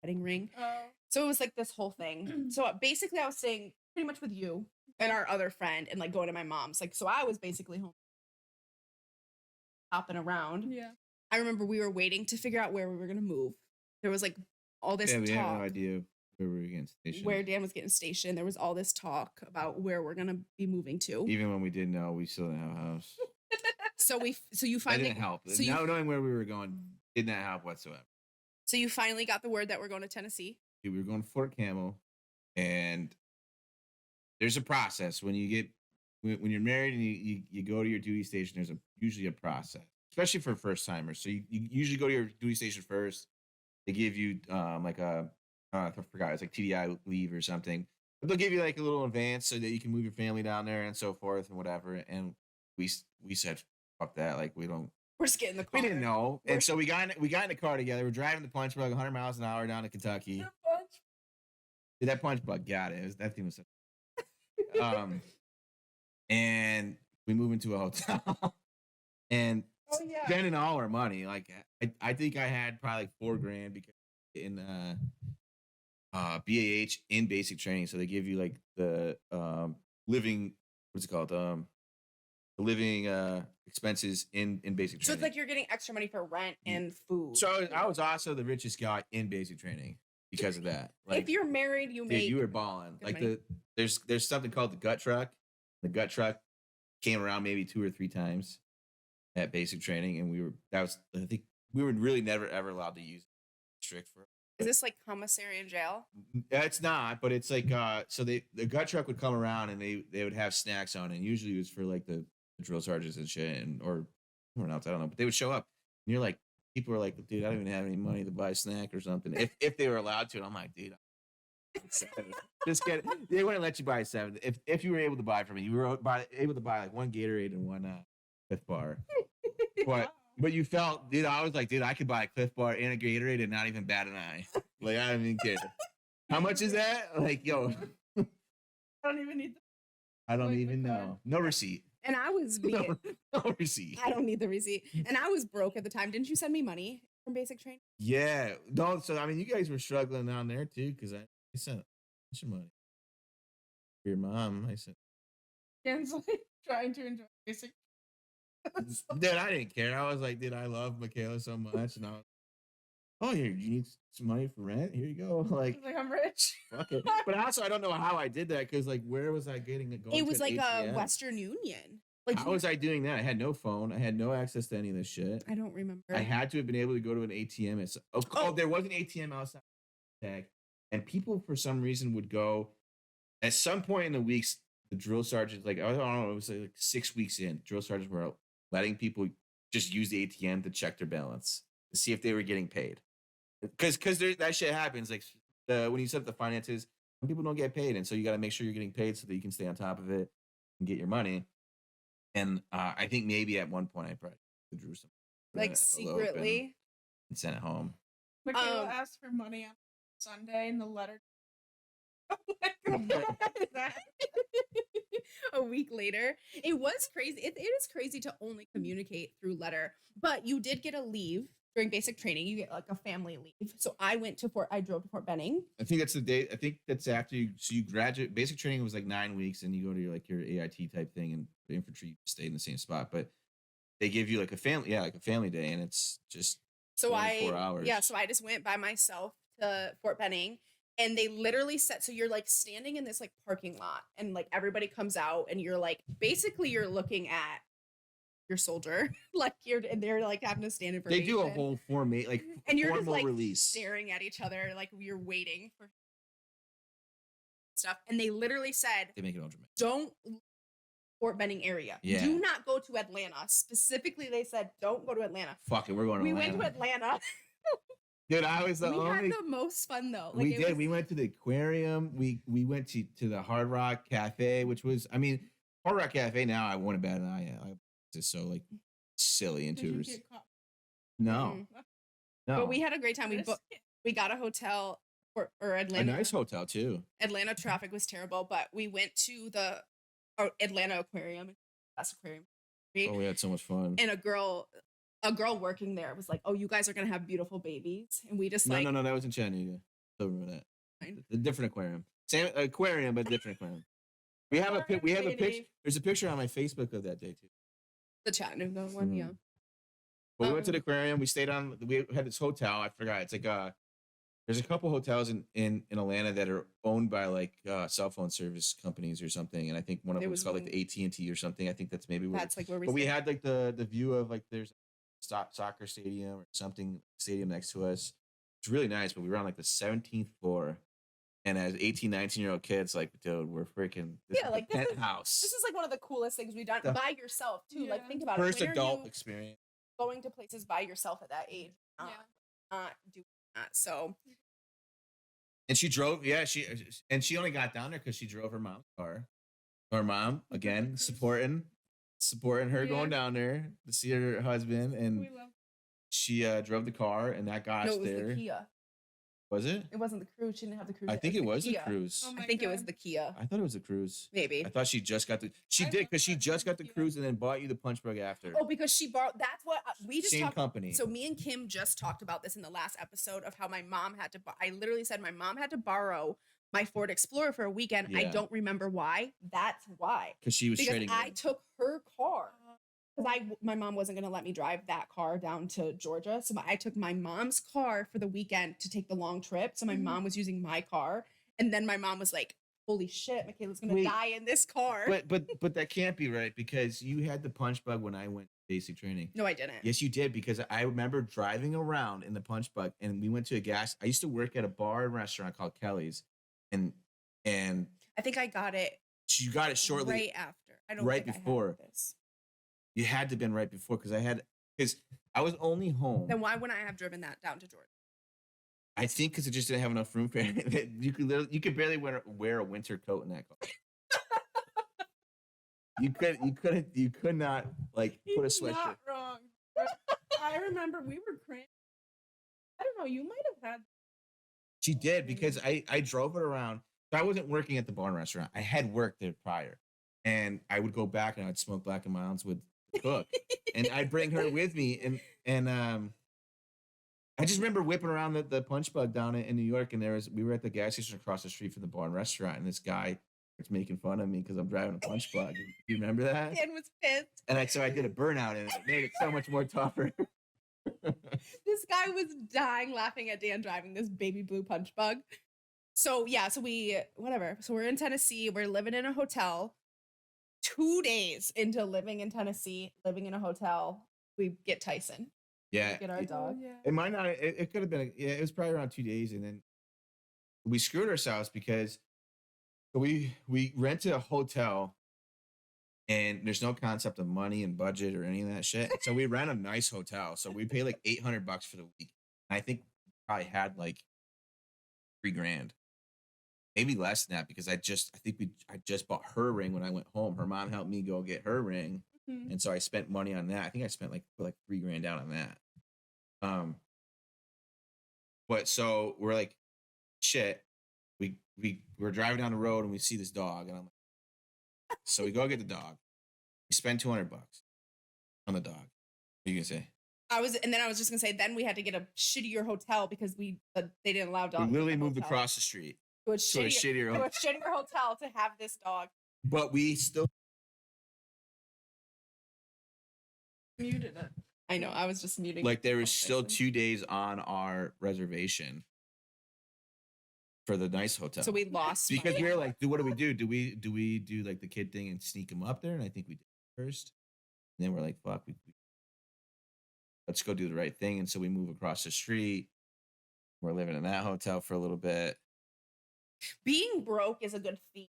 Wedding ring. Oh. So it was like this whole thing. So basically I was staying pretty much with you and our other friend and like going to my mom's. Like, so I was basically home hopping around. Yeah. I remember we were waiting to figure out where we were going to move. There was like all this Yeah, we had talk no idea where we were getting stationed. where Dan was getting stationed. There was all this talk about where we're going to be moving to. Even when we didn't know, we still didn't have a house. So you That finally didn't help. so you- Now knowing where we were going did not help whatsoever. So you finally got the word that we're going to Tennessee. We were going to Fort Campbell, and there's a process when when you're married and you go to your duty station. There's usually a process, especially for first timers. So you usually go to your duty station first. They give you like I forgot, it's like TDI leave or something. But they'll give you like a little advance so that you can move your family down there and so forth and whatever. And we said fuck that, like we don't. We're just getting the car. We didn't know, and so we got in the car together. We're driving the punch. We're like 100 miles an hour down to Kentucky. Dude, that punch bug got it. That thing was and we move into a hotel and Oh yeah. spending all our money. Like I think I had probably like $4,000 because in BAH in basic training. So they give you like the living what's it called? The living expenses in basic So training. it's like you're getting extra money for rent and food. So I was also the richest guy in basic training because of that. Like if you're married, you dude, make you were balling. good Like money. there's something called the gut truck. The gut truck came around maybe 2 or 3 times at basic training, and I think we were really never ever allowed to use it. Strict for. Is this like commissary in jail? It's not, but it's like so the gut truck would come around and they would have snacks on it. And usually it was for like the drill sergeants and shit or someone else, I don't know. But they would show up and you're like, people are like, dude, I don't even have any money to buy a snack or something. If they were allowed to, and I'm like, dude, just get it. They wouldn't let you buy 7. If you were able to buy from me, you were able to buy like 1 Gatorade and 1 Cliff bar. But you felt, dude, I was like, dude, I could buy a Cliff bar and a Gatorade and not even bat an eye. Like, I don't even care. How much is that? Like, yo, I don't even need. I don't Like, even the know. card? No receipt. And I was being, No receipt. I don't need the receipt. And I was broke at the time. Didn't you send me money from basic training? Yeah. No, so I mean, you guys were struggling down there too, because I sent some money. For your mom, I said, Dan's like trying to enjoy basic. dude, I didn't care. I was like, dude, I love Michayla so much. And I was, oh, here, you need some money for rent? Here you go. Like, Like I'm rich. fuck it. But also, I don't know how I did that because, like, where was I getting it going? It was to an like a ATM? Western Union. Like How was I doing that? I had no phone. I had no access to any of this shit. I don't remember. I had to have been able to go to an ATM. There was an ATM outside tag, and people for some reason would go. At some point in the weeks, the drill sergeants, like I don't know, it was like 6 weeks in, drill sergeants were letting people just use the ATM to check their balance to see if they were getting paid. Because that shit happens. Like when you set up the finances, some people don't get paid, and so you got to make sure you're getting paid so that you can stay on top of it and get your money. And I think maybe at one point I probably drew some like secretly and sent it home. Michayla asked for money on Sunday, and the letter. a week later. It was crazy. It is crazy to only communicate through letter, but you did get a leave during basic training. You get like a family leave. So I drove to Fort Benning. I think that's the day. I think that's after you graduate. Basic training was like 9 weeks, and you go to your AIT type thing, and the infantry you stay in the same spot. But they give you like a family day, and it's just 24 hours. So I just went by myself to Fort Benning. And they literally so you're like standing in this like parking lot and like everybody comes out and you're like, basically you're looking at your soldier. And they're like having to stand in They formation. do a whole and you're formal just like release. staring at each other like you're waiting for stuff. And they literally said, They make it all dramatic. don't Fort Benning area. Yeah. Do not go to Atlanta. Specifically, they said, don't go to Atlanta. Fuck it, we're going to Atlanta. We went to Atlanta. Dude, I was the we only. had the most fun though. Like, We did. We went to the aquarium. We went to the Hard Rock Cafe, which was, I mean, Hard Rock Cafe. Now I want to bat an eye at. It's just so like silly and Did you tourist. get caught? No, no. But we had a great time. We got a hotel or a Atlanta. nice hotel too. Atlanta traffic was terrible, but we went to the Atlanta Aquarium. Best aquarium. Oh, we had so much fun. And a girl working there was like, "Oh, you guys are gonna have beautiful babies," and we just No, that was in Chattanooga. Don't remember that. Fine. The different aquarium, same aquarium, but different aquarium. We have a picture. There's a picture on my Facebook of that day too. The Chattanooga one, Mhm. yeah. But we went to the aquarium. We stayed on. We had this hotel. I forgot. It's like there's a couple hotels in Atlanta that are owned by like cell phone service companies or something, and I think one of them was called like the AT&T or something. I think that's maybe where. That's like where we. But we had like the view of like there's a soccer stadium or something stadium next to us. It's really nice, but we were on like the 17th floor, and as 18, 19-year-old kids, like, dude, we're freaking like penthouse. This is like one of the coolest things we've done by yourself too. Like, Yeah. think about First it. When are adult you experience. going to places by yourself at that age. Not doing that. So And she drove, she only got down there because she drove her mom's car. Her mom, again, supporting her going down there to see her husband, and We love. she drove the car, and that got us it was there. the Kia. Was it? It wasn't the cruise. She didn't have the cruise. I think it was the Kia. cruise. Oh I my think it was God. the Kia. I thought it was the cruise. Maybe. I thought she just got the. She I did love because she that just got the Kia. cruise and then bought you the punch bug after. Oh, because she borrowed. That's what we just Same talked. company. So me and Kim just talked about this in the last episode of how my mom had to. I literally said my mom had to borrow my Ford Explorer for a weekend. I Yeah. don't remember why. That's why. Because she was Because trading. I took her car. Because my mom wasn't gonna let me drive that car down to Georgia, so I took my mom's car for the weekend to take the long trip. So my mom was using my car, and then my mom was like, "Holy shit, Michayla's gonna Wait. die in this car." But that can't be right because you had the punch bug when I went to basic training. No, I didn't. Yes, you did because I remember driving around in the punch bug and we went to a gas. I used to work at a bar and restaurant called Kelly's, and I think I got it she got it shortly. right after. I don't right think I had before. this. You had to have been right before because I was only home. Then why wouldn't I have driven that down to Georgia? I think because it just didn't have enough room for it. You could barely wear a winter coat in that car. you could not like put a He's sweatshirt. not wrong. I remember we were cramped. I don't know. You might have had. She did because I drove it around. So I wasn't working at the bar and restaurant. I had worked there prior, and I would go back and I'd smoke Black and Milds with the cook, and I'd bring her with me, and I just remember whipping around the punch bug down in New York, and we were at the gas station across the street from the bar and restaurant, and this guy was making fun of me because I'm driving a punch bug. Do you remember that? Dan was pissed. And so I did a burnout, and it made it so much more tougher. This guy was dying laughing at Dan driving this baby blue punch bug. So yeah, so we're in Tennessee. We're living in a hotel. 2 days into living in Tennessee, living in a hotel, we get Tyson. Yeah, We get our dog. Yeah. it might not. It could have been. It was probably around 2 days, and then we screwed ourselves because we rented a hotel, and there's no concept of money and budget or any of that shit. So we rent a nice hotel. So we pay like $800 for the week. And I think we probably had like $3,000, maybe less than that because I just bought her ring when I went home. Her mom helped me go get her ring, Mhm. and so I spent money on that. I think I spent like $3,000 down on that. But so we're like, shit. We're driving down the road and we see this dog, and I'm like, so we go get the dog. We spend $200 on the dog. What are you gonna say? I was just gonna say, then we had to get a shittier hotel because they didn't allow dogs. We in literally the moved hotel. across the street to a to a shittier to hotel. a shittier hotel to have this dog. But we still Muted it. I know. I was just muting. like there was myself, still Tyson. 2 days on our reservation for the nice hotel. So we lost because money. we were like, what do we do? Do we do like the kid thing and sneak him up there? And I think we did first. And then we're like, fuck, let's go do the right thing. And so we move across the street. We're living in that hotel for a little bit. Being broke is a good theme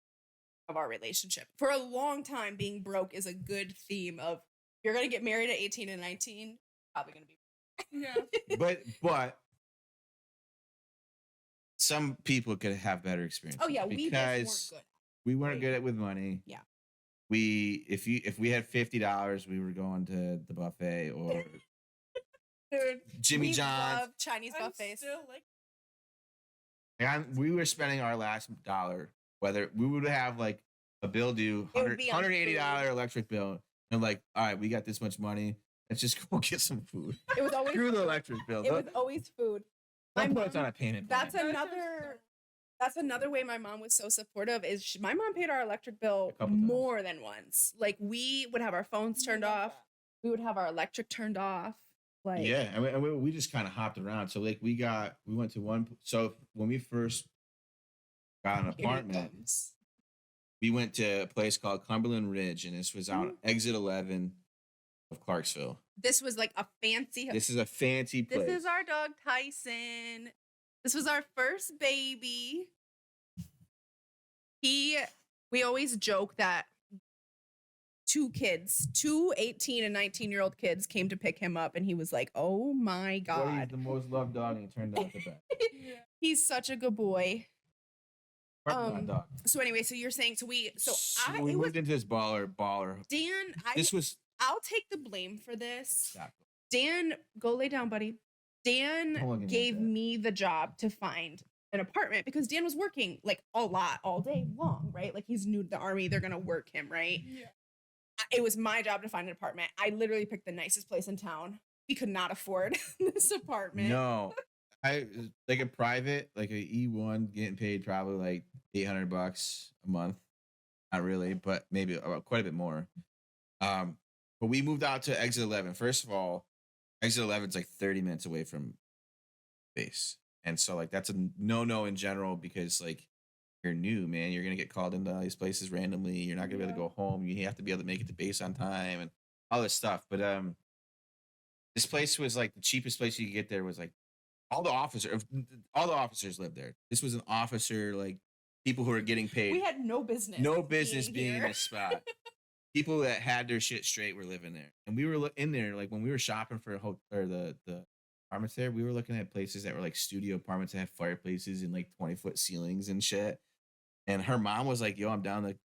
of our relationship. For a long time, being broke is a good theme of you're gonna get married at 18 and 19, probably gonna be. Yeah. But some people could have better experiences. Oh yeah, we just weren't because good. we weren't Right. good at with money. Yeah. If we had $50, we were going to the buffet or Dude, Jimmy we John's. love Chinese I'm buffets. still like, And we were spending our last dollar, whether we would have like a bill due It would be on $180 food. electric bill. And like, all right, we got this much money. Let's just go get some food. It was always Screw the electric bill. it was always food. Don't my put us mom- on a payment plan. That's another way my mom was so supportive is my mom paid our electric bill A couple times. more than once. Like we would have our phones turned off. We would have our electric turned off. Like Yeah, I mean, we just kind of hopped around. So like we went to one. So when we first got an here it apartment, comes. we went to a place called Cumberland Ridge, and this was out exit 11 of Clarksville. This was like a fancy. This is a fancy place. This is our dog Tyson. This was our first baby. We always joke that two 18 and 19-year-old kids came to pick him up and he was like, oh my Buddy's God. the most loved dog, and he turned out the best. Yeah. He's such a good boy. Parking lot dog. So anyway, so you're saying, We it was moved into this baller. Dan, This was I'll take the blame for this. Stop. Dan, go lay down, buddy. Dan Don't look at me gave like that. me the job to find an apartment because Dan was working like a lot all day long, right? Like he's new to the army, they're gonna work him, right? Yeah. It was my job to find an apartment. I literally picked the nicest place in town. We could not afford this apartment. No, I like a private, like a E1, getting paid probably like $800 a month. Not really, but maybe quite a bit more. But we moved out to Exit 11. First of all, Exit 11 is like 30 minutes away from base, and so like that's a no in general because like you're new, man. You're gonna get called into all these places randomly. You're not gonna be able to go home. You have to be able to make it to base on time and all this stuff. But this place was like the cheapest place you could get there was like all the officers lived there. This was an officer, like people who are getting paid. We had no business. No business being in here. this spot. People that had their shit straight were living there, and we were in there like when we were shopping for the apartments there. We were looking at places that were like studio apartments that had fireplaces and like 20-foot ceilings and shit. And her mom was like, "Yo, I'm down to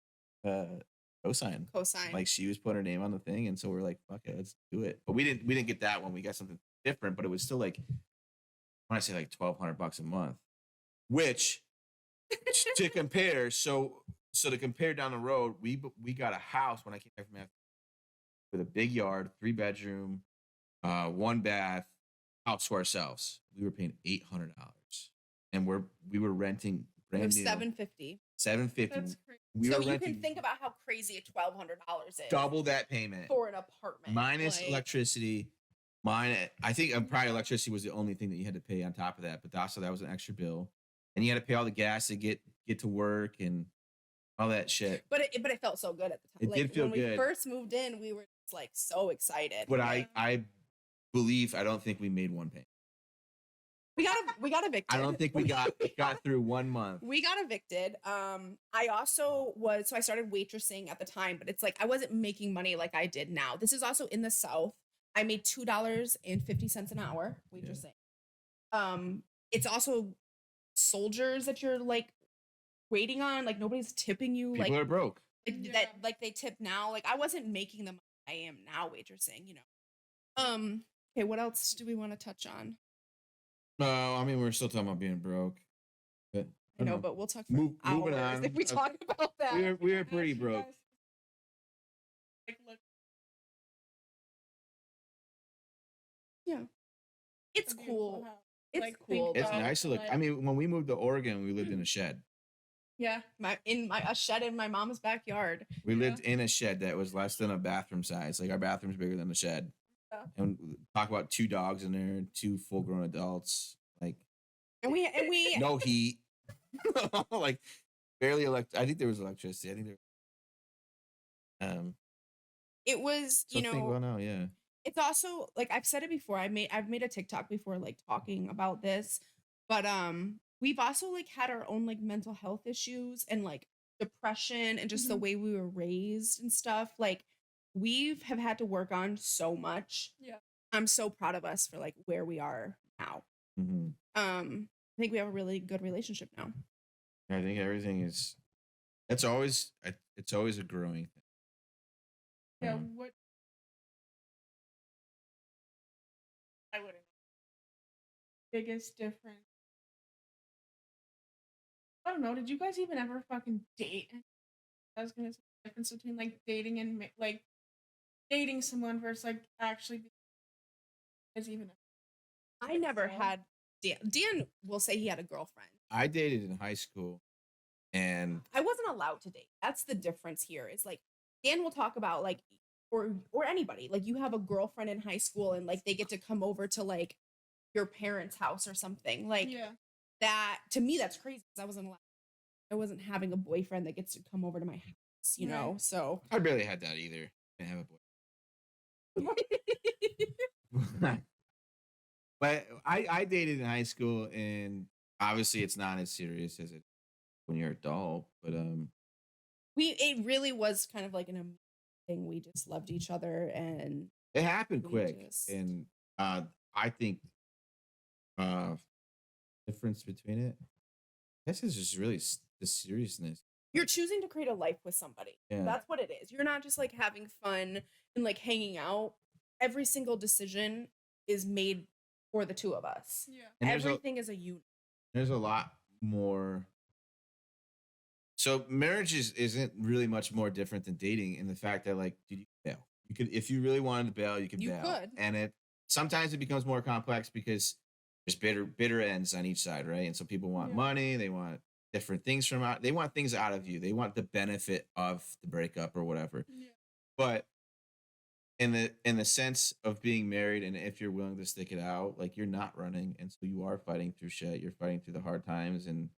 cosign." Cosign. Like she was putting her name on the thing, and so we're like, "Fuck it, let's do it." But we didn't get that one. We got something different, but it was still like I want to say like $1,200 a month, which to compare. So to compare down the road, we got a house when I came back from Africa with a big yard, 3-bedroom, 1 bath, house to ourselves. We were paying $800, and we were renting brand new $750. $750. That's crazy. We So were you renting can think about how crazy a $1,200 is double that payment for an apartment. minus Like, electricity. I think probably electricity was the only thing that you had to pay on top of that, but also that was an extra bill, and you had to pay all the gas to get to work and all that shit. But it felt so good at the time. It did feel when good. we first moved in, we were just like so excited. But Like, I don't think we made one payment. we got evicted. I don't think we got through 1 month. We got evicted. I also I started waitressing at the time, but it's like I wasn't making money like I did now. This is also in the South. I made $2.50 an hour waitressing. It's also soldiers that you're like waiting on. Like nobody's tipping you. People are broke. That like they tip now. Like I wasn't making the money I am now waitressing. Okay, what else do we want to touch on? No, I mean we're still talking about being broke. But I know, but we'll talk for moving hours on. if we talk about that. We were pretty broke. Like, look, Yeah, it's a beautiful cool. house. It's Like, cool. think It's about, nice to look. like- I mean, when we moved to Oregon, we lived in a shed. Yeah. A shed in my mom's backyard. We lived in a shed that was less than a bathroom size. Like our bathroom's bigger than the shed. Yeah. And talk about 2 dogs in there, 2 full-grown adults. Like And we no heat. Like barely I think there was electricity. I think there. it was, So well now, yeah. it's also like I've said it before. I've made a TikTok before like talking about this, but we've also like had our own like mental health issues and like depression and just the way we were raised and stuff. Like have had to work on so much. Yeah. I'm so proud of us for like where we are now. Mm-hmm. I think we have a really good relationship now. I think everything is. It's always a growing thing. Yeah. Um, What? I wouldn't. Biggest difference. I don't know. Did you guys even ever fucking date? I was gonna say the difference between like dating and like dating someone versus like actually is even. I never So- had Dan will say he had a girlfriend. I dated in high school, and I wasn't allowed to date. That's the difference here. It's like Dan will talk about like or anybody. Like you have a girlfriend in high school and like they get to come over to like your parents' house or something. Like Yeah. that to me that's crazy because I wasn't having a boyfriend that gets to come over to my house, you know. Right. So I barely had that either. Didn't have a boy. But I dated in high school, and obviously it's not as serious as it when you're adult. But it really was kind of like an amazing thing. We just loved each other and it happened We quick, just- and I think difference between it, I guess, is just really the seriousness. you're choosing to create a life with somebody. Yeah. That's what it is. You're not just like having fun and like hanging out. Every single decision is made for the two of us. Yeah. And Everything is a unit. there's a lot more. So marriage isn't really much more different than dating in the fact that like, dude, you can bail. You could, if you really wanted to bail, you could You bail. could. And it sometimes it becomes more complex because there's bitter ends on each side, right? And so people want money, they want different things from out, they want things out of you, they want the benefit of the breakup or whatever. Yeah. But in the sense of being married, and if you're willing to stick it out, like you're not running, and so you are fighting through shit, you're fighting through the hard times and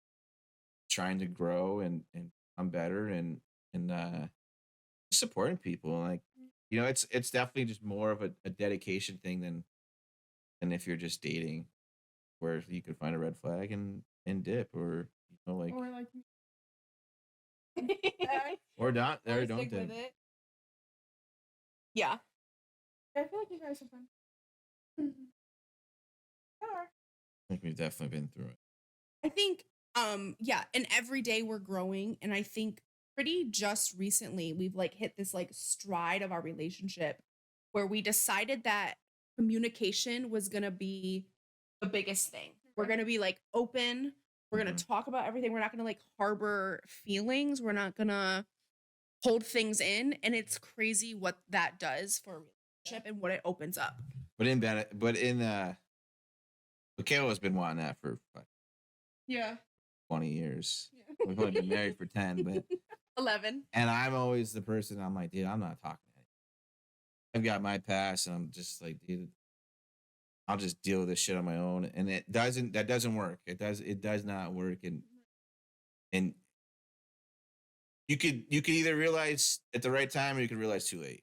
trying to grow and become better and supporting people. Like, you know, it's definitely just more of a dedication thing than if you're just dating, where you could find a red flag and dip, or you know, like, Or like or not, Or or don't stick with dip. it. Yeah. I feel like you guys have been. I think we've definitely been through it. I think yeah, and every day we're growing, and I think pretty just recently we've like hit this like stride of our relationship where we decided that communication was going to be the biggest thing. We're going to be like open, we're going to talk about everything. We're not going to like harbor feelings. We're not going to hold things in, and it's crazy what that does for a relationship and what it opens up. But in Michayla has been wanting that for Yeah. 20 years. Yeah. We've only been married for 10, but 11. and I'm always the person, I'm like, dude, I'm not talking to anyone. I've got my past, and I'm just like, dude, I'll just deal with this shit on my own. And that doesn't work. It does not work. And you could either realize at the right time or you could realize too late.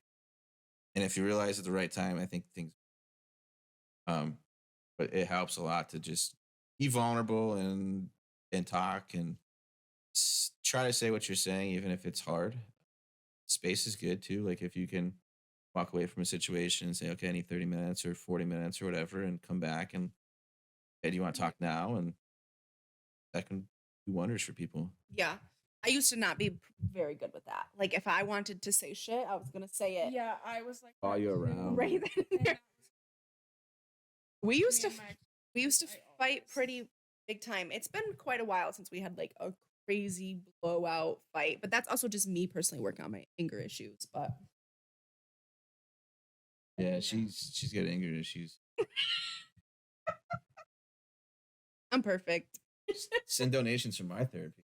And if you realize at the right time, I think things but it helps a lot to just be vulnerable and talk and try to say what you're saying, even if it's hard. Space is good too. Like if you can walk away from a situation and say, okay, I need 30 minutes or 40 minutes or whatever, and come back and, hey, do you want to talk now? And that can do wonders for people. Yeah. I used to not be very good with that. Like if I wanted to say shit, I was going to say it. Yeah, I was like. Follow you around. Right then and there. We used to Me and my- we used to I fight always- pretty big time. It's been quite a while since we had like a crazy blowout fight, but that's also just me personally working on my anger issues. But Yeah, she's got anger issues. I'm perfect. Send donations for my therapy.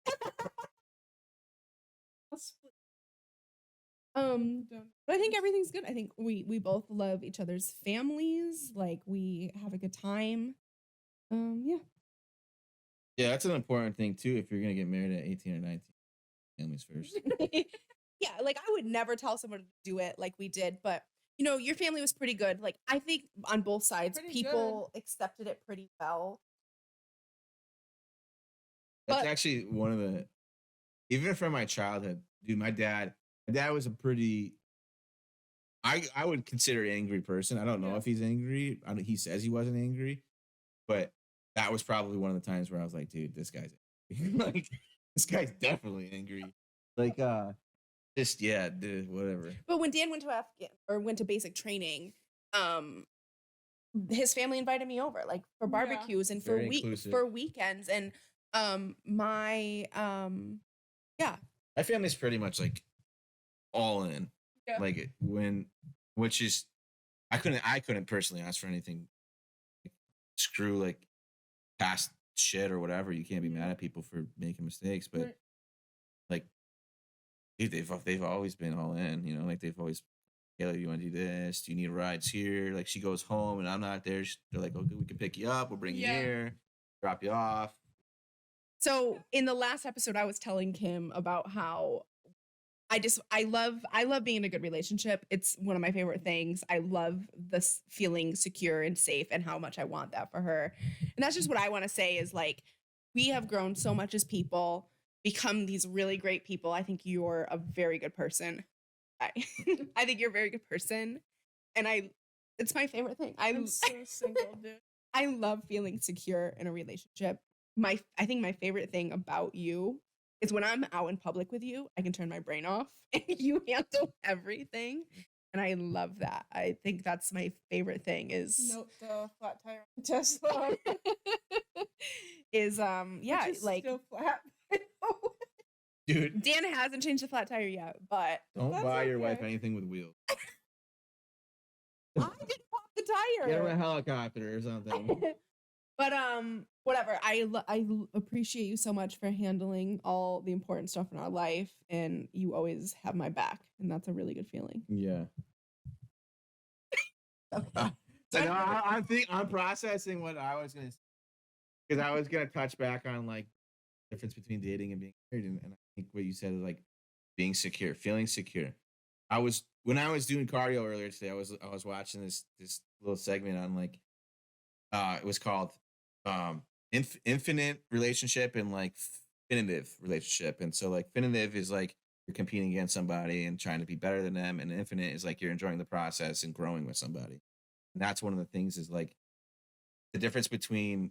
But I think everything's good. I think we both love each other's families. Like we have a good time. Yeah. Yeah, that's an important thing too. If you're gonna get married at 18 or 19, families first. Yeah, like I would never tell someone to do it like we did, but you know, your family was pretty good. Like I think on both sides, Pretty people accepted it pretty well. That's But- actually one of the, even from my childhood, dude. My dad was a pretty, I would consider an angry person. I don't know Yeah. if he's angry. He says he wasn't angry, but that was probably one of the times where I was like, dude, this guy's angry. Like this guy's definitely angry. Like just yeah, dude, whatever. But when Dan went to basic training, his family invited me over like for Yeah. barbecues and for Very inclusive. for weekends, and my My family's pretty much like all in. Yeah. Like which is I couldn't personally ask for anything. Screw like past shit or whatever. You can't be mad at people for making mistakes, but Right. like dude, they've always been all in, you know, like they've always, Kayla, you want to do this? Do you need rides here? Like she goes home and I'm not there. They're like, okay, we can pick you up. We'll bring you Yeah. here, drop you off. So in the last episode, I was telling Kim about how I love being in a good relationship. It's one of my favorite things. I love this feeling secure and safe and how much I want that for her. And that's just what I want to say is like, we have grown so much as people, become these really great people. I think you're a very good person. I think you're a very good person. And it's my favorite thing. I'm so single, dude. I love feeling secure in a relationship. I think my favorite thing about you is when I'm out in public with you, I can turn my brain off and you handle everything. And I love that. I think that's my favorite thing is Note the flat tire on Tesla. is yeah, Which is like still flat. Dude, Dan hasn't changed the flat tire yet, but don't That's buy your wife okay. anything with wheels. I didn't want the Get her a tire. helicopter or something. But whatever. I appreciate you so much for handling all the important stuff in our life, and you always have my back, and that's a really good feeling. Yeah. Okay. So no, I'm processing what I was gonna, because I was gonna touch back on like difference between dating and being married, and I think what you said is like being secure, feeling secure. When I was doing cardio earlier today, I was watching this little segment on like it was called infinite relationship and like definitive relationship. And so like definitive is like you're competing against somebody and trying to be better than them, and infinite is like you're enjoying the process and growing with somebody. And that's one of the things is like the difference between,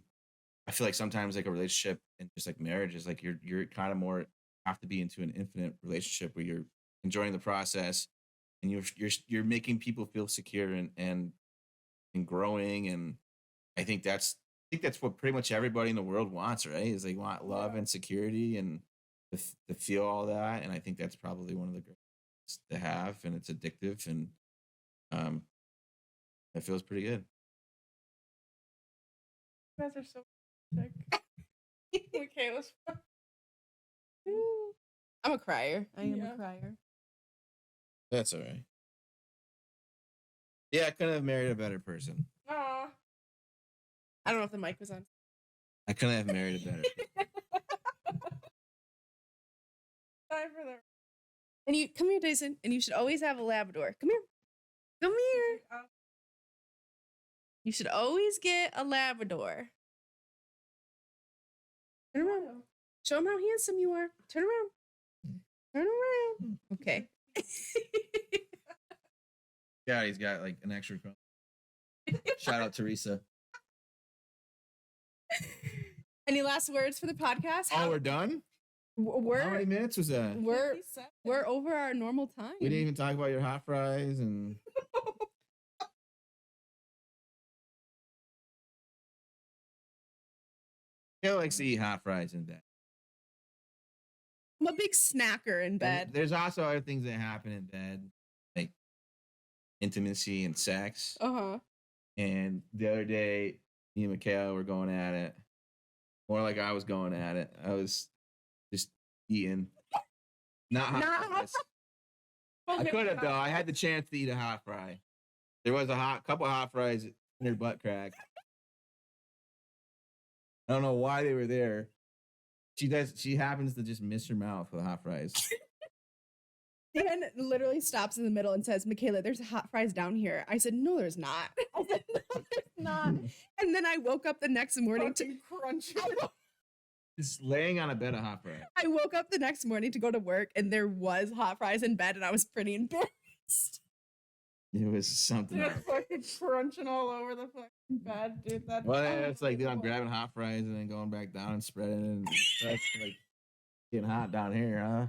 I feel like sometimes like a relationship and just like marriage is like you're kind of more have to be into an infinite relationship where you're enjoying the process and you're making people feel secure and growing. And I think that's what pretty much everybody in the world wants, right? Is they want love and security and to feel all that. And I think that's probably one of the greatest to have, and it's addictive, and um it feels pretty good. You guys are so sick. Michayla's I'm a crier. I am Yeah. a crier. That's all right. Yeah, I couldn't have married a better person. Aw. I don't know if the mic was on. I couldn't have married a better person. Time for the And you come here, Jason, and you should always have a Labrador. Come here. Come here. You should always get a Labrador. Turn around. Show him how handsome you are. Turn around. Turn around. Okay. Yeah, he's got like an extra phone. Shout out Teresa. Any last words for the podcast? Oh, we're done? How many minutes was that? We're over our normal time. We didn't even talk about your hot fries and Kayla likes to eat hot fries in bed. I'm a big snacker in And bed. there's also other things that happen in bed, like intimacy and sex. Uh-huh. And the other day, me and Michayla were going at it. More like I was going at it. I was just eating. Not hot fries. I could have though. I had the chance to eat a hot fry. There was a couple hot fries in her butt crack. I don't know why they were there. She happens to just miss her mouth with hot fries. Dan literally stops in the middle and says, Michayla, there's hot fries down here. I said, no, there's not. I said, no, there's not. And then I woke up the next morning to crunch. Just laying on a bed of hot fries. I woke up the next morning to go to work and there was hot fries in bed and I was pretty embarrassed. It was something else. Just fucking crunching all over the fucking bed, dude. That's Well, it's like, dude, I'm grabbing hot fries and then going back down and spreading it. And that's like getting hot down here, huh?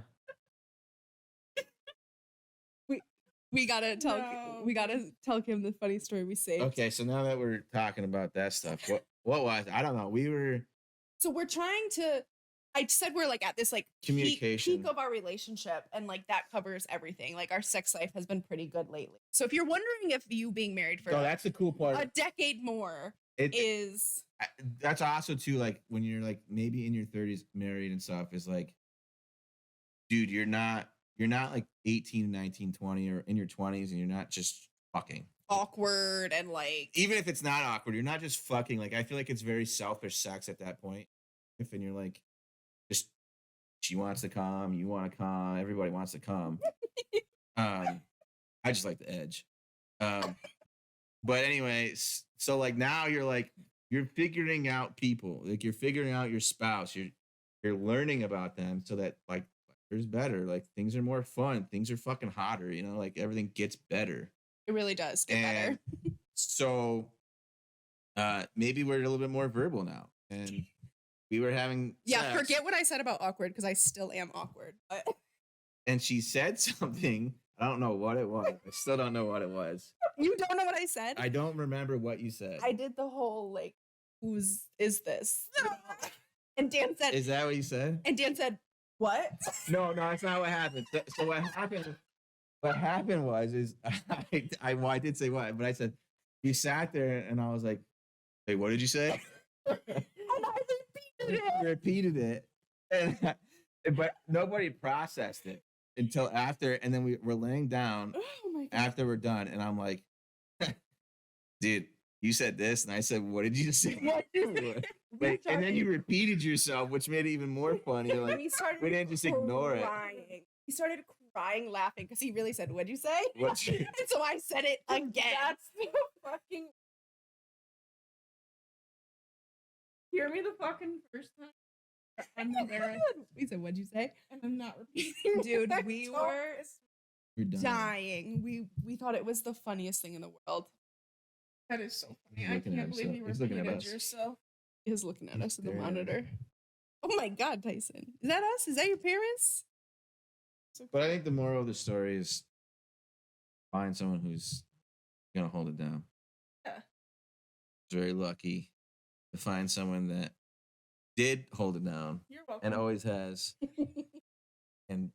We gotta tell Kim the funny story we saved. Okay, so now that we're talking about that stuff, what was it? I don't know. We were So we're trying to. I said we're like at this like Communication. peak of our relationship, and like that covers everything. Like our sex life has been pretty good lately. So if you're wondering if you being married for so that's the cool part. a decade more is That's also too like when you're like maybe in your 30s married and stuff is like, dude, you're not like 18, 19, 20 or in your 20s and you're not just fucking awkward and like even if it's not awkward, you're not just fucking. Like I feel like it's very selfish sex at that point. If and you're like just she wants to come, you want to come, everybody wants to come. I just like the edge. But anyway, so like now you're figuring out people, like you're figuring out your spouse, you're learning about them so that like there's better, like things are more fun, things are fucking hotter, you know, like everything gets better. it really does get better. So maybe we're a little bit more verbal now, and we were having sex, Forget what I said about awkward because I still am awkward. But and she said something I don't know what it was. I still don't know what it was. You don't know what I said? I don't remember what you said. I did the whole like, whose is this? And Dan said, Is that what you said? and Dan said, what? No, that's not what happened. So what happened? What happened was I did say what, but I said you sat there and I was like, "Wait, what did you say?" And I repeated it. You repeated it, but nobody processed it until after, and then we were laying down Oh my god. after we're done, and I'm like, "Dude, you said this," and I said, "What did you say?" Wait, and then you repeated yourself, which made it even more funny. Like we didn't just ignore it. He started crying, laughing because he really said, "What'd you say?" What's And so I said it again. That's the fucking. Hear me the fucking first time. I'm embarrassed, We said, "What'd you say?" and I'm not repeating. Dude, what I we told- were You're done. dying. We thought it was the funniest thing in the world. That is so funny. He's I looking at can't believe himself. you He's looking at repeated us. yourself. He is looking at us in the staring at us. monitor. Oh my god, Tyson. Is that us? Is that your parents? But I think the moral of the story is find someone who's gonna hold it down. Yeah. Very lucky to find someone that did hold it down You're welcome. and always has, and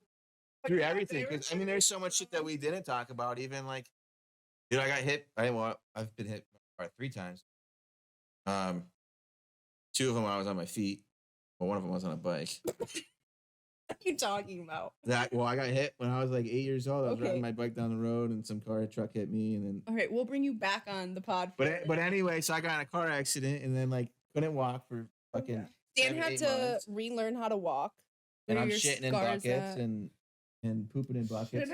through everything. Because I mean, there's so much shit that we didn't talk about. Even like, dude, I got hit. I've been hit by 3 times. 2 of them I was on my feet, but one of them was on a bike. What are you talking about? I got hit when I was like 8 years old. I was Okay. riding my bike down the road, and some truck hit me, and then. All right, we'll bring you back on the pod. But anyway, so I got in a car accident, and then like couldn't walk for fucking. Yeah. Dan 7, had 8 to months. relearn how to walk. And Where I'm your shitting in scars buckets at. and pooping in buckets.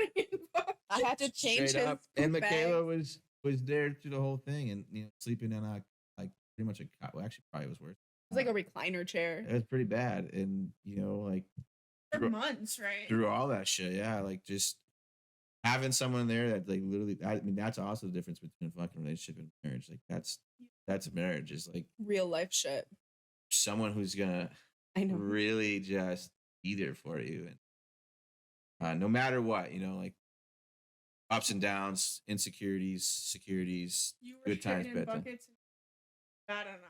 I had to change Straight his up. And poop Michayla bag. was there through the whole thing, and sleeping in a like pretty much a cot. Well, actually, probably was worse. It was like a recliner chair. It was pretty bad, and like For months, right? through all that shit, yeah, like just having someone there that like literally. I mean, that's also the difference between a fucking relationship and marriage. Like that's marriage is like Real life shit. someone who's gonna I know. really just be there for you, and no matter what, like ups and downs, insecurities, securities, You were good times, shitting in bad times. buckets. I don't know.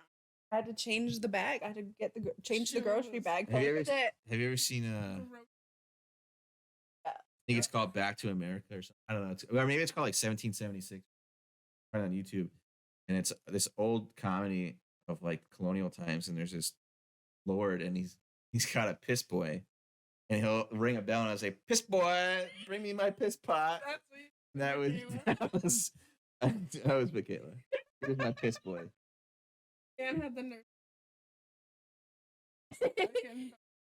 I had to change the bag. I had to get change the grocery Jesus. bag. Have you Posted ever- it. Have you ever seen I think it's called Back to America or something. I don't know. Or maybe it's called like 1776. Right on YouTube, and it's this old comedy of like colonial times. And there's this lord, and he's got a piss boy, and he'll ring a bell, and I'll say, "Piss boy, bring me my piss pot." That's me. And that was Michayla. He was my piss boy. Dan had the nerve.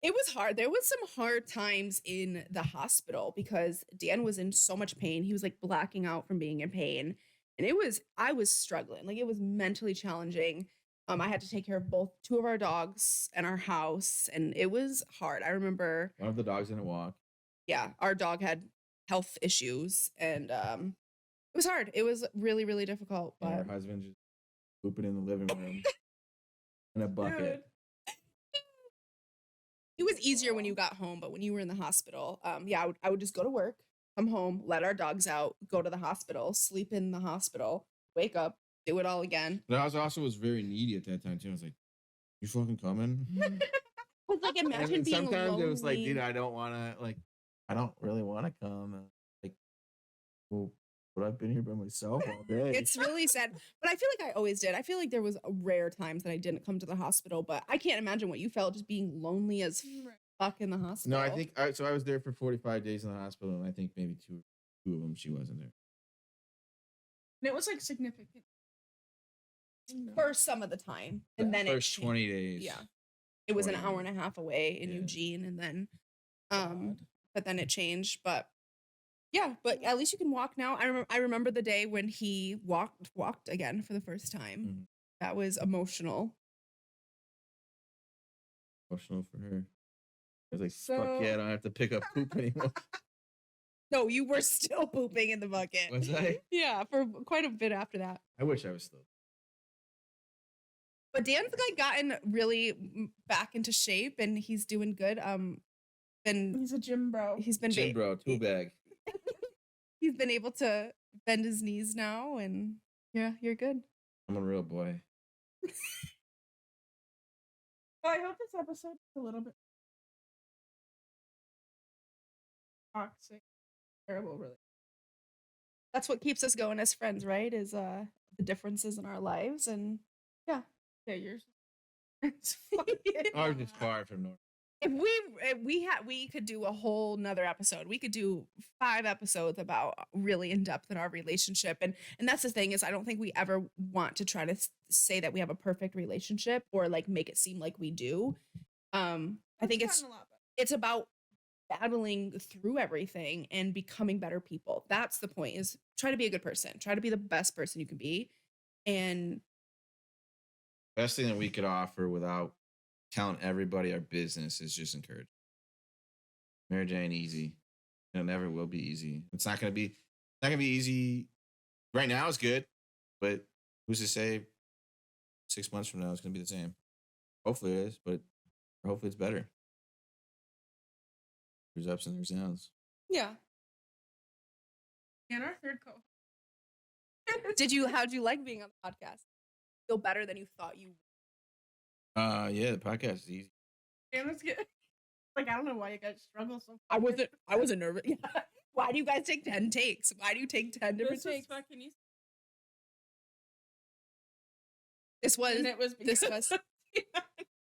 It was hard. There was some hard times in the hospital because Dan was in so much pain. He was like blacking out from being in pain. And I was struggling. Like it was mentally challenging. I had to take care of 2 of our dogs and our house, and it was hard. I remember, One of the dogs didn't walk. yeah, our dog had health issues, and it was hard. It was really, really difficult. And her But husband just pooping in the living room in a bucket. it was easier when you got home, but when you were in the hospital, yeah, I would just go to work, come home, let our dogs out, go to the hospital, sleep in the hospital, wake up, do it all again. But I was very needy at that time too. I was like, "You fucking coming?" But like, And imagine then being sometimes lonely. it was like, "Dude, I don't want to. Like, I don't really want to come." Like, well, but I've been here by myself all day. It's really sad, but I feel like I always did. I feel like there was rare times that I didn't come to the hospital, but I can't imagine what you felt just being lonely as fuck in the hospital. No, I think so. I was there for 45 days in the hospital, and I think maybe two of them she wasn't there. And it was like significant. for some of the time, and then first it 20 days. Yeah, it was an 20 hour and a half away in Yeah. Eugene, and then but then it changed. But yeah, but at least you can walk now. I remember the day when he walked again for the first time. Mhm. That was emotional. Emotional for her. I was like, So- fuck yeah, I don't have to pick up poop anymore. No, you were still pooping in the bucket. Was I? Yeah, for quite a bit after that. I wish I was still. But Dan's like gotten really back into shape, and he's doing good. And He's a gym bro. he's been Gym bro, tool bag. He's been able to bend his knees now, and yeah, you're good. I'm a real boy. Well, I hope this episode is a little bit toxic, terrible, really. That's what keeps us going as friends, right? Is the differences in our lives, and Yeah, yours. Ours is far from normal. if we could do a whole nother episode. We could do 5 episodes about really in depth in our relationship, and that's the thing is I don't think we ever want to try to say that we have a perfect relationship or like make it seem like we do. I think it's about battling through everything and becoming better people. That's the point, is try to be a good person, try to be the best person you can be. And Best thing that we could offer without telling everybody our business is just encourage. Marriage ain't easy. It never will be easy. It's not gonna be easy. Right now it's good, but who's to say 6 months from now it's gonna be the same? Hopefully it is, but hopefully it's better. There's ups and there's downs. yeah. And our third co. How'd you like being on the podcast? Feel better than you thought you would? Yeah, the podcast is easy. And it's good. Like, I don't know why you guys struggle so. I wasn't nervous. Why do you guys take 10 takes? Why do you take 10 different takes? Fucking easy. This was And it was this was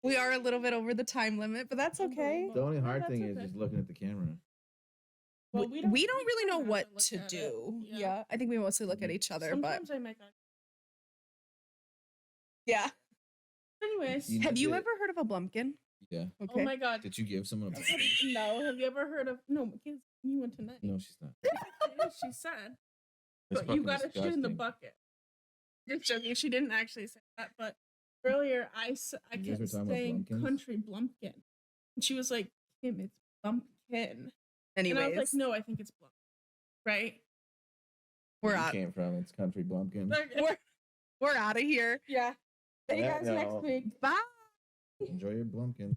we are a little bit over the time limit, but that's okay. The only hard that's thing is okay. just looking at the camera. Well, we don't really know kinda have what look to at it. do. Yeah. I think we mostly look at each other, Sometimes I make. yeah. Anyways, You Have you did- ever heard of a blumpkin? Yeah. Okay. oh my god. Did you give someone a No, have you ever heard of? No, Mackenzie, you went tonight. No, she's not. She said, It's but you fucking got to shit in the disgusting. bucket. Just joking. She didn't actually say that, but earlier I You guys were kept talking about saying blumpkins? country blumpkin, and she was like, "Kim, it's bumpkin." Anyways, And I was like, "No, I think it's blumpkin." Right? we're Where you out. came from? It's country blumpkin. We're out of here. Yeah. See you Yeah, guys no. next week. Bye. Enjoy your blumpkin.